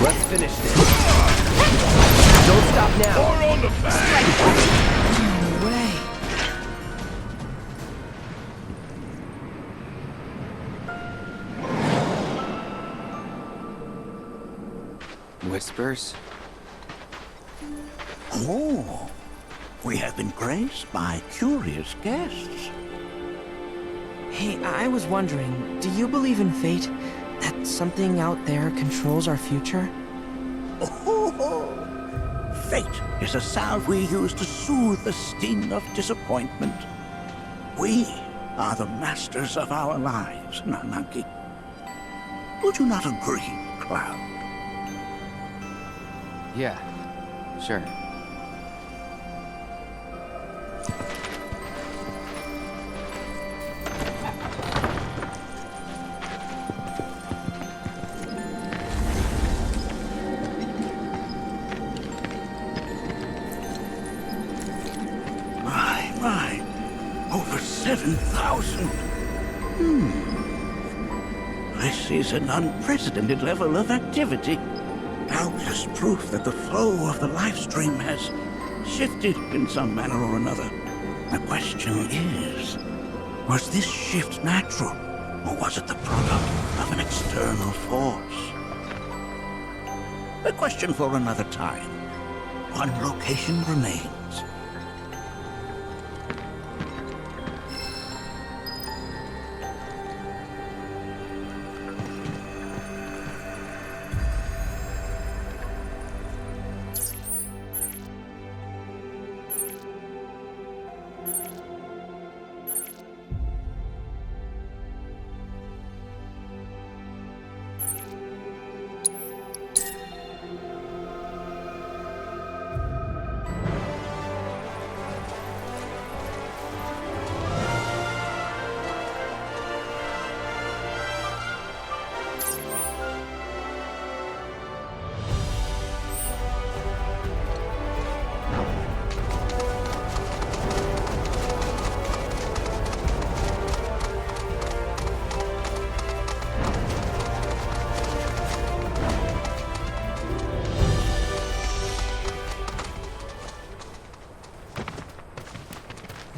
Let's finish this. Don't stop now. Or on the back. No way. Whispers? Oh, we have been graced by curious guests. Hey, I was wondering, do you believe in fate? That something out there controls our future? Oh, fate is a salve we use to soothe the sting of disappointment. We are the masters of our lives, Nanaki. Would you not agree, Cloud? Yeah, sure. My, over 7,000. This is an unprecedented level of activity. Doubtless proof that the flow of the life stream has shifted in some manner or another. The question is, was this shift natural, or was it the product of an external force? A question for another time. One location remains.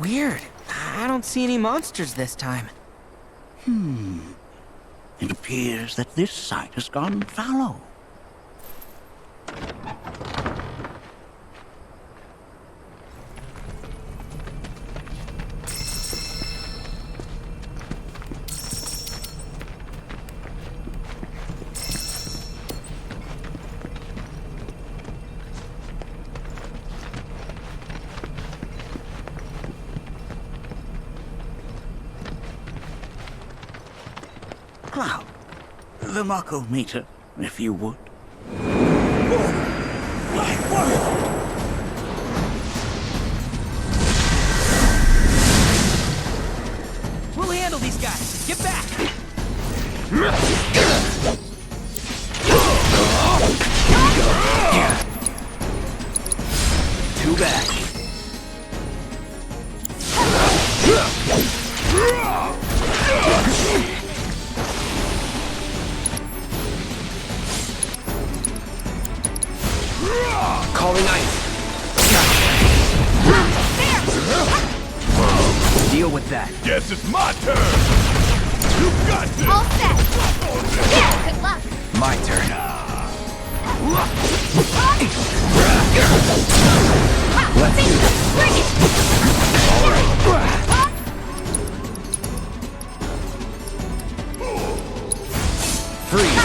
Weird. I don't see any monsters this time. It appears that this site has gone fallow. Cloud, the Mako meter, if you would. We'll handle these guys. Get back! Too bad. Calling ice. Deal with that. Guess it's my turn. You got this. All set. Yeah, good luck. My turn. Let's do this. Bring it. All right. Freeze.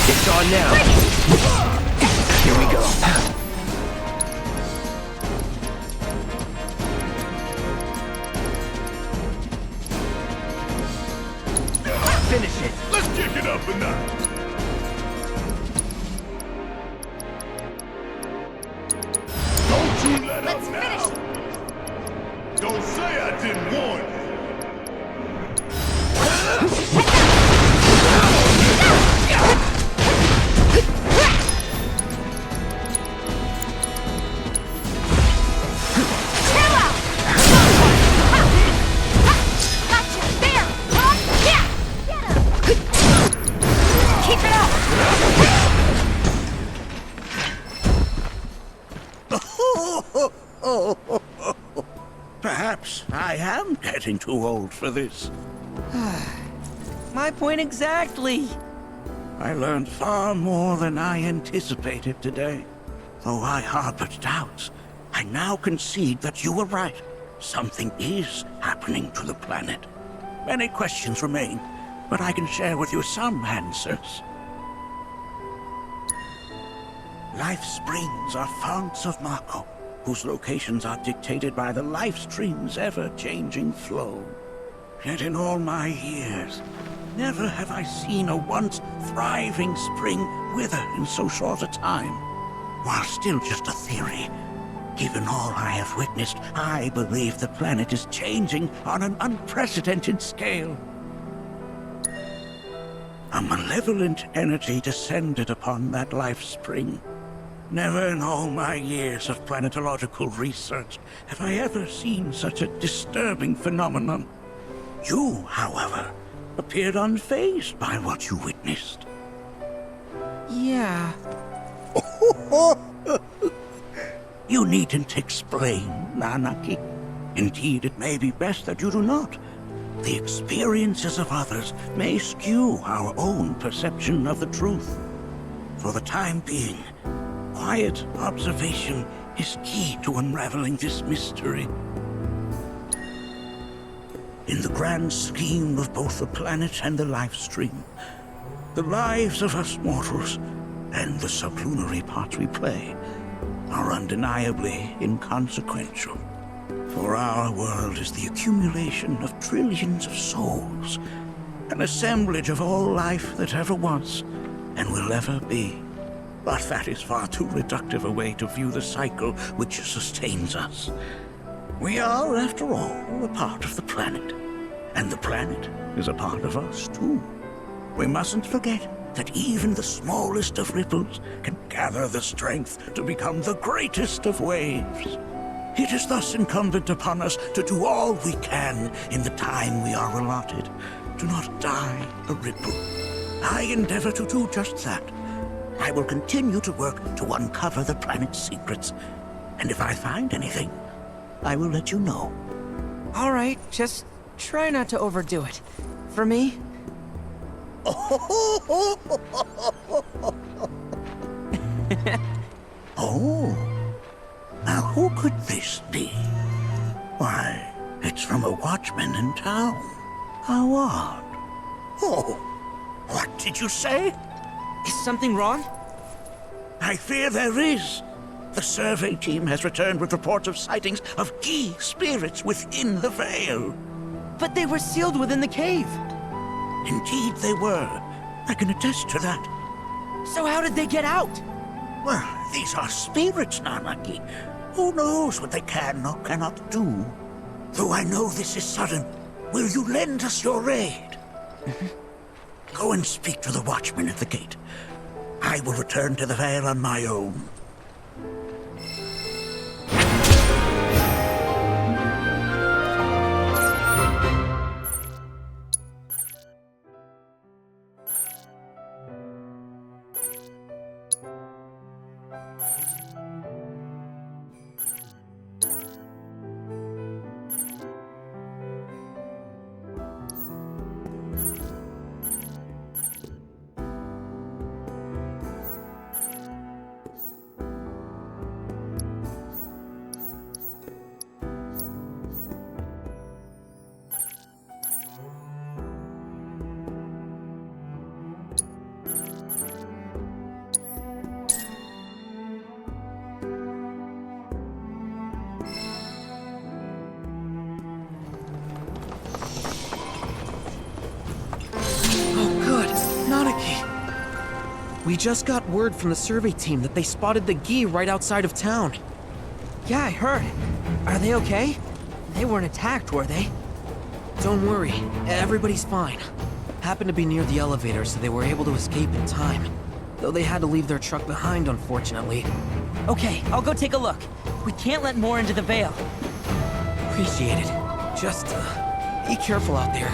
It's on now. Here we go. Finish it. Let's kick it up a notch. Don't you let Let's up finish now. Don't say I didn't warn you. getting too old for this. My point exactly. I learned far more than I anticipated today. Though I harbored doubts, I now concede that you were right. Something is happening to the planet. Many questions remain, but I can share with you some answers. Life springs are founts of Mako, whose locations are dictated by the life stream's ever-changing flow. Yet in all my years, never have I seen a once thriving spring wither in so short a time. While still just a theory, given all I have witnessed, I believe the planet is changing on an unprecedented scale. A malevolent energy descended upon that life spring. Never in all my years of planetological research have I ever seen such a disturbing phenomenon. You, however, appeared unfazed by what you witnessed. Yeah. You needn't explain, Nanaki. Indeed, it may be best that you do not. The experiences of others may skew our own perception of the truth. For the time being, quiet observation is key to unraveling this mystery. In the grand scheme of both the planet and the life stream, the lives of us mortals, and the sublunary part we play, are undeniably inconsequential. For our world is the accumulation of trillions of souls, an assemblage of all life that ever was and will ever be. But that is far too reductive a way to view the cycle which sustains us. We are, after all, a part of the planet, and the planet is a part of us too. We mustn't forget that even the smallest of ripples can gather the strength to become the greatest of waves. It is thus incumbent upon us to do all we can in the time we are allotted. Do not die a ripple. I endeavor to do just that. I will continue to work to uncover the planet's secrets, and if I find anything, I will let you know. All right, just try not to overdo it. For me? Oh, now who could this be? Why, it's from a watchman in town. How odd. Oh, what did you say? Is something wrong? I fear there is. The survey team has returned with reports of sightings of key spirits within the Veil. But they were sealed within the cave. Indeed they were. I can attest to that. So how did they get out? Well, these are spirits, Nanaki. Who knows what they can or cannot do? Though I know this is sudden, will you lend us your aid? Go and speak to the watchman at the gate. I will return to the Veil on my own. We just got word from the survey team that they spotted the Gi right outside of town. Yeah, I heard. Are they okay? They weren't attacked, were they? Don't worry, everybody's fine. Happened to be near the elevator, so they were able to escape in time. Though they had to leave their truck behind, unfortunately. Okay, I'll go take a look. We can't let more into the Veil. Appreciate it. Just, be careful out there.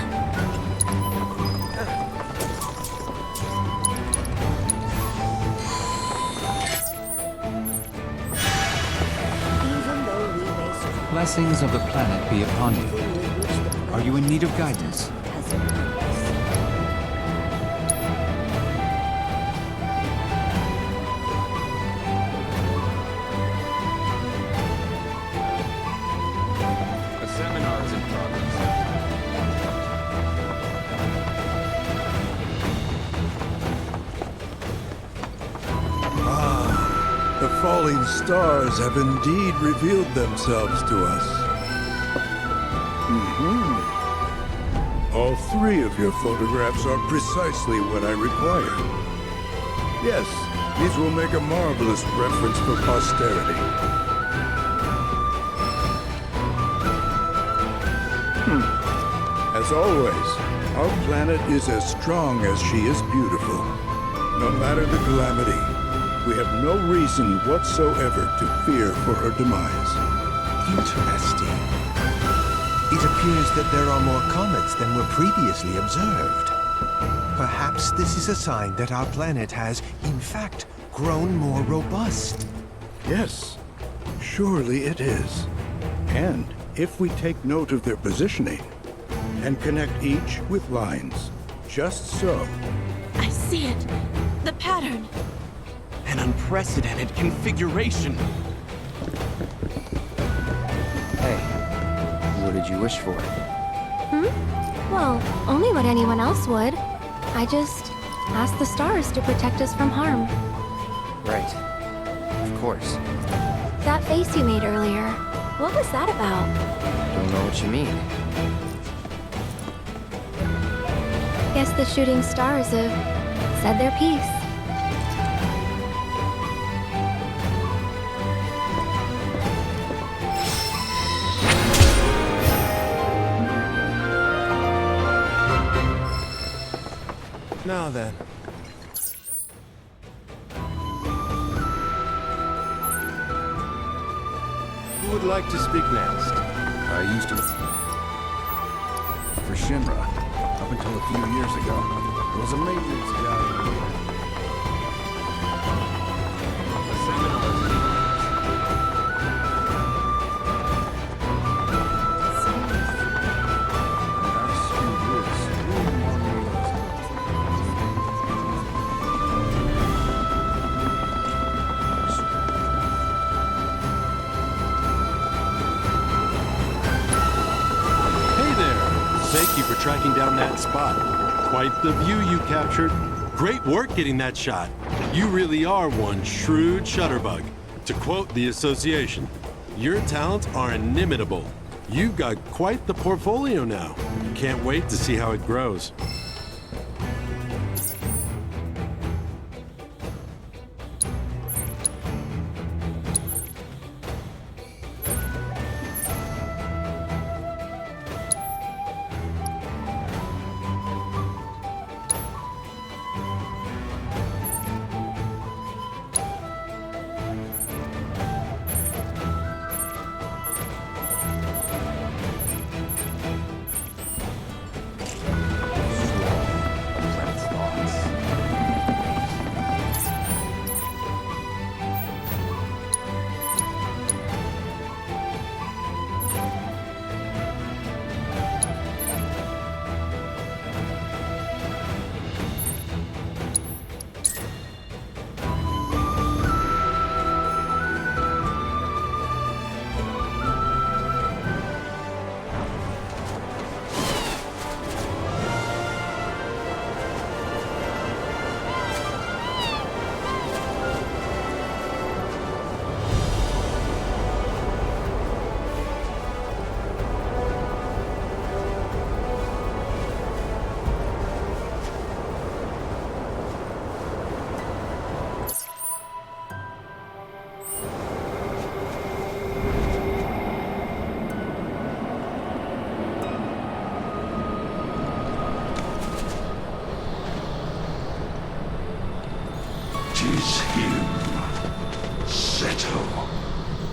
Blessings of the planet be upon you. Are you in need of guidance? A seminar is in progress. The falling stars have indeed revealed themselves to us. All three of your photographs are precisely what I require. Yes, these will make a marvelous reference for posterity. As always, our planet is as strong as she is beautiful. No matter the calamity, we have no reason whatsoever to fear for her demise. Interesting. It appears that there are more comets than were previously observed. Perhaps this is a sign that our planet has, in fact, grown more robust. Yes, surely it is. And if we take note of their positioning and connect each with lines, just so. I see it. The pattern. An unprecedented configuration. Hey, what did you wish for? Well, only what anyone else would. I just asked the stars to protect us from harm. Right. Of course. That face you made earlier, what was that about? Don't know what you mean. Guess the shooting stars have said their piece. Now then. Who would like to speak next? I used to... For Shinra, up until a few years ago, there was a maintenance guy. A seminar is in Thank you for tracking down that spot. Quite the view you captured. Great work getting that shot. You really are one shrewd shutterbug. To quote the association, your talents are inimitable. You've got quite the portfolio now. Can't wait to see how it grows.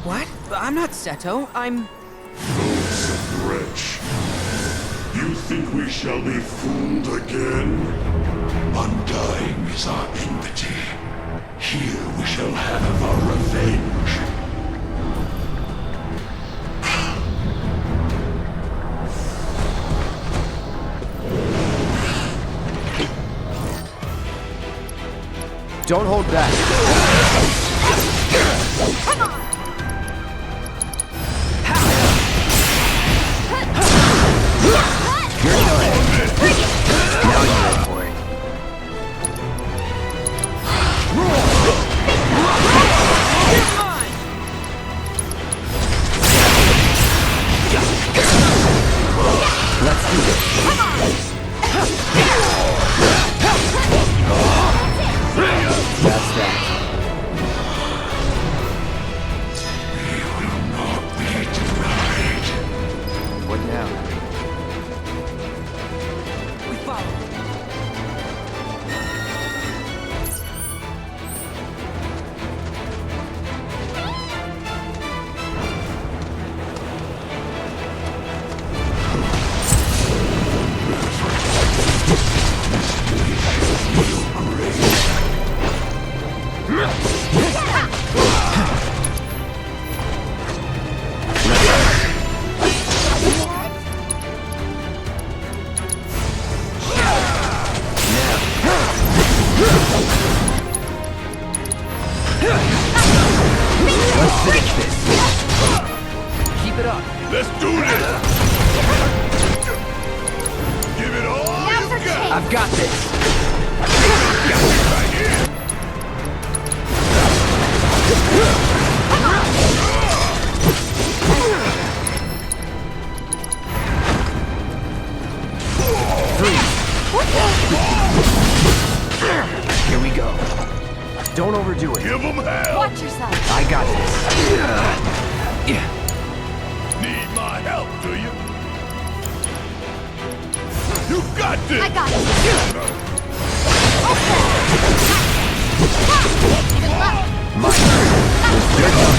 What? I'm not Seto. I'm... Loathsome wretch. You think we shall be fooled again? Undying is our enmity. Here we shall have our revenge. Don't hold back. Come on! Your turn. Now you go for it. Let's do this. That's that. What now? We follow. Let's finish this. Keep it up. Let's do this! Give it all you got! I've got this. Right here! Here we go. Don't overdo it. Give them hell! Watch yourself! I got this. Yeah. Need my help, do you? You got this! I got it! My turn. Your turn.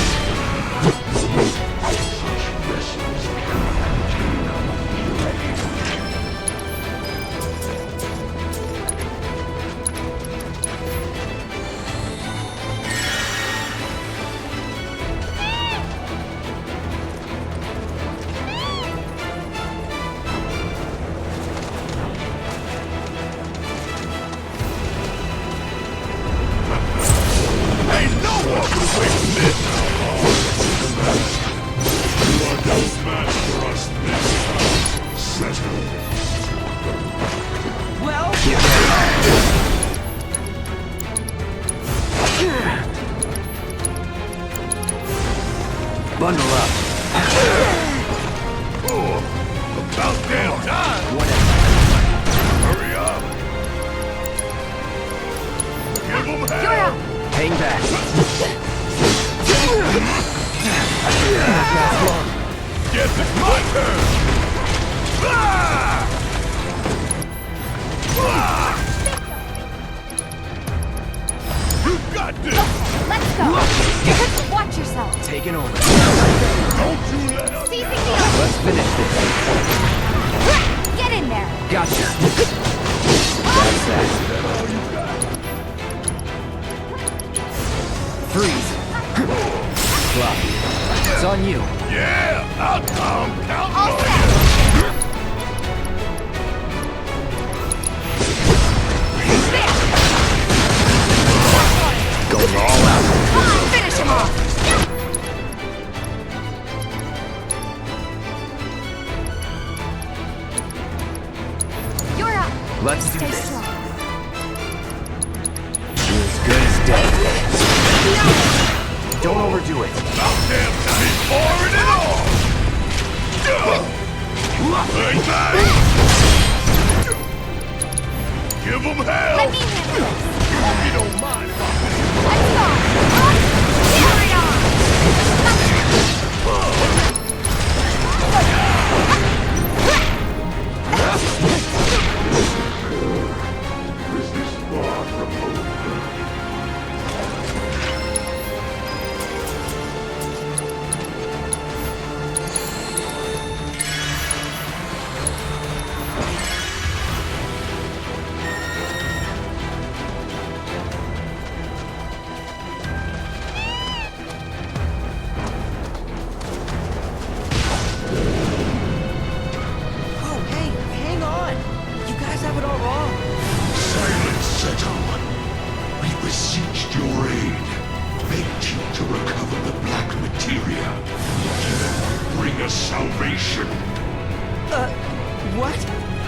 Ain't no walking away from this! You are no match for us this time. Settle. Well, Bundle up. Oh, about damn time! Hurry up! Give them hell! Hang back. Guess it's my turn! Ah! Ah! You got this! Let's go! Watch yourself! Taking over. Don't you let up! Seizing the Let's finish this. Get in there! Gotcha. That's that. Freeze. Flop. It's on you. Yeah! I'll come count All on set. you! Going all out. Come on, finish him off! You're up! Let's do Stay this. strong. You're as good as dead. Don't overdo it. About damn time! He's pouring it on! Bang, bang! Give them hell! Let me handle this! Hope you don't mind if I Let's go! Carry on!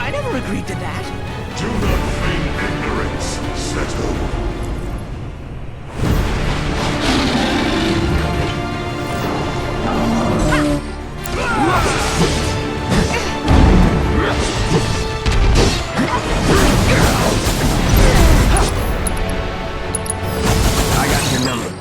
I never agreed to that. Do not feign ignorance, Seto. I got your number.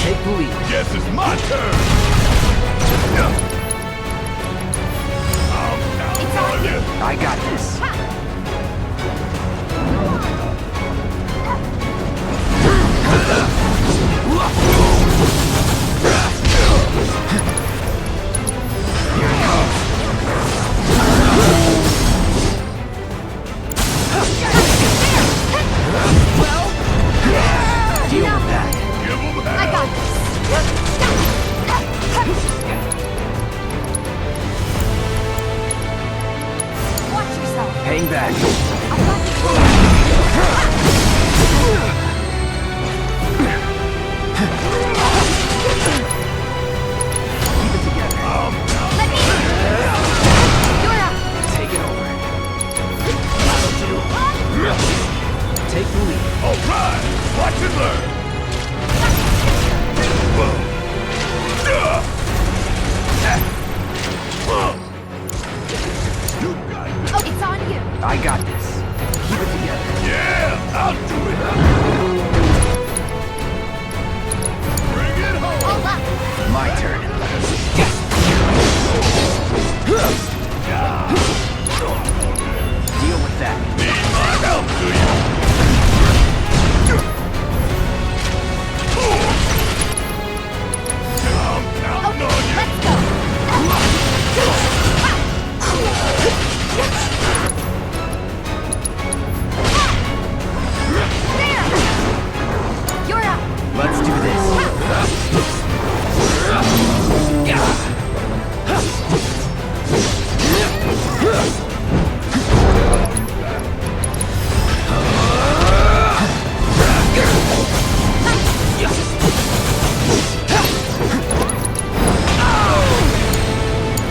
Take the lead. Guess it's my turn. I got this. Deal with that. Give him hell. I got this. Watch yourself. Hang back. Keep it together. Let me. You're up. Take it over. Take the lead. All right. Watch and learn. Oh, it's on you. I got this. Keep it together. Yeah, I'll do it. Bring it home. Hold up. My turn. Deal with that. Need my help, do you? I'm counting on you. Let's go. There. You're up. Let's do this.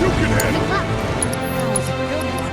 You can handle it. That was a good one.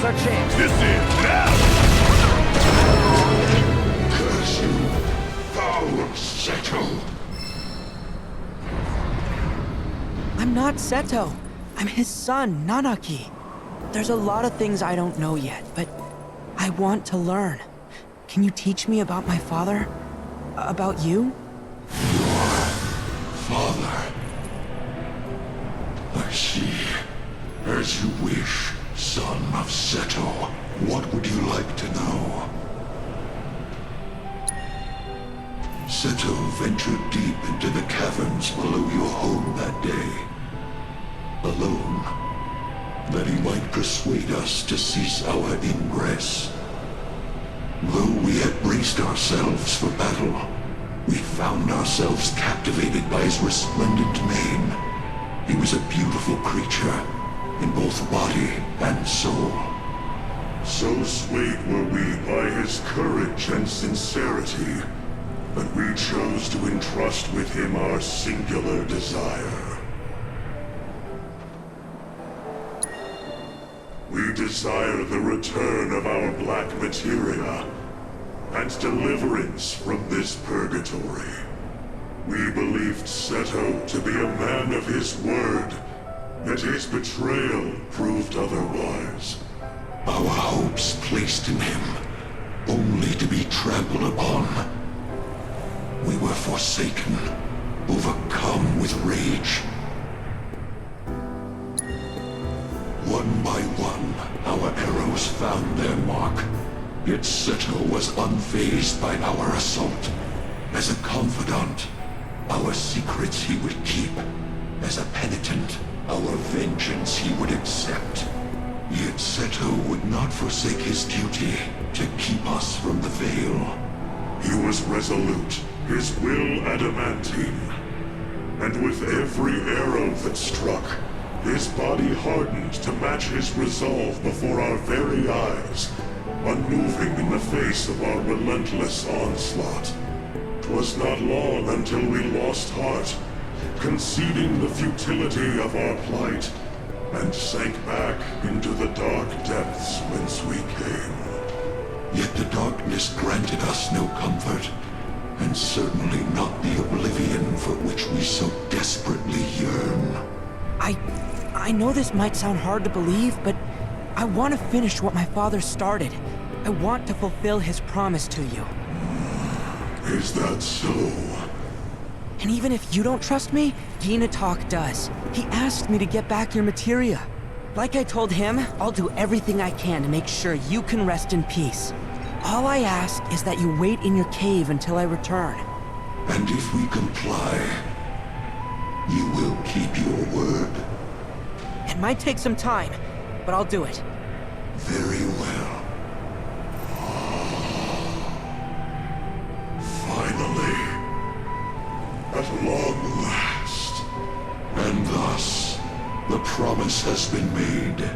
our chance. This is now! Curse you, foul Seto! I'm not Seto. I'm his son, Nanaki. There's a lot of things I don't know yet, but I want to learn. Can you teach me about my father? About you? Father. I see. As you wish, son of Seto. What would you like to know? Seto ventured deep into the caverns below your home that day. Alone, that he might persuade us to cease our ingress. Though we had braced ourselves for battle, we found ourselves captivated by his resplendent mane. He was a beautiful creature, in both body and soul. So swayed were we by his courage and sincerity, that we chose to entrust with him our singular desire. We desire the return of our black materia, and deliverance from this purgatory. We believed Seto to be a man of his word, yet his betrayal proved otherwise. Our hopes placed in him, only to be trampled upon. We were forsaken, overcome with rage. One by one, our arrows found their mark, yet Seto was unfazed by our assault. As a confidant, our secrets he would keep. As a penitent, our vengeance he would accept. Yet Seto would not forsake his duty to keep us from the Veil. He was resolute, his will adamantine. And with every arrow that struck, his body hardened to match his resolve before our very eyes, unmoving in the face of our relentless onslaught. 'Twas not long until we lost heart, conceding the futility of our plight, and sank back into the dark depths whence we came. Yet the darkness granted us no comfort, and certainly not the oblivion for which we so desperately yearn. I know this might sound hard to believe, but I want to finish what my father started. I want to fulfill his promise to you. Is that so? And even if you don't trust me, Ginatok does. He asked me to get back your materia. Like I told him, I'll do everything I can to make sure you can rest in peace. All I ask is that you wait in your cave until I return. And if we comply, you will keep your word. It might take some time, but I'll do it. Very well. Finally. At long last. And thus, the promise has been made.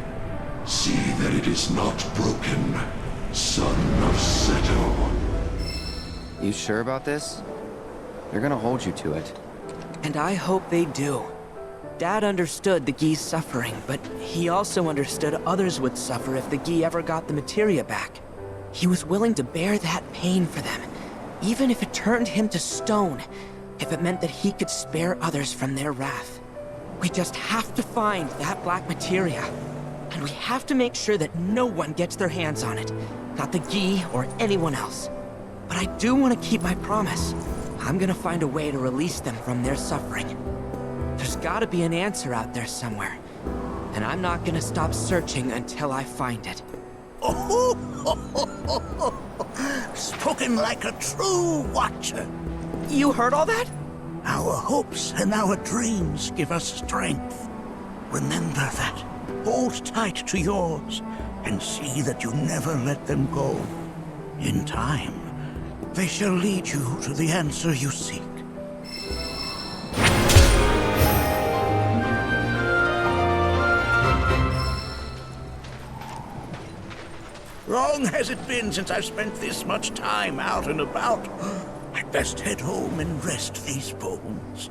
See that it is not broken, son of Seto. You sure about this? They're gonna hold you to it. And I hope they do. Dad understood the Gi's suffering, but he also understood others would suffer if the Gi ever got the materia back. He was willing to bear that pain for them, even if it turned him to stone, if it meant that he could spare others from their wrath. We just have to find that black materia, and we have to make sure that no one gets their hands on it, not the Gi or anyone else. But I do want to keep my promise. I'm gonna find a way to release them from their suffering. There's gotta be an answer out there somewhere, and I'm not gonna stop searching until I find it. Spoken like a true watcher. You heard all that? Our hopes and our dreams give us strength. Remember that. Hold tight to yours, and see that you never let them go. In time, they shall lead you to the answer you seek. Long has it been since I've spent this much time out and about. I'd best head home and rest these bones.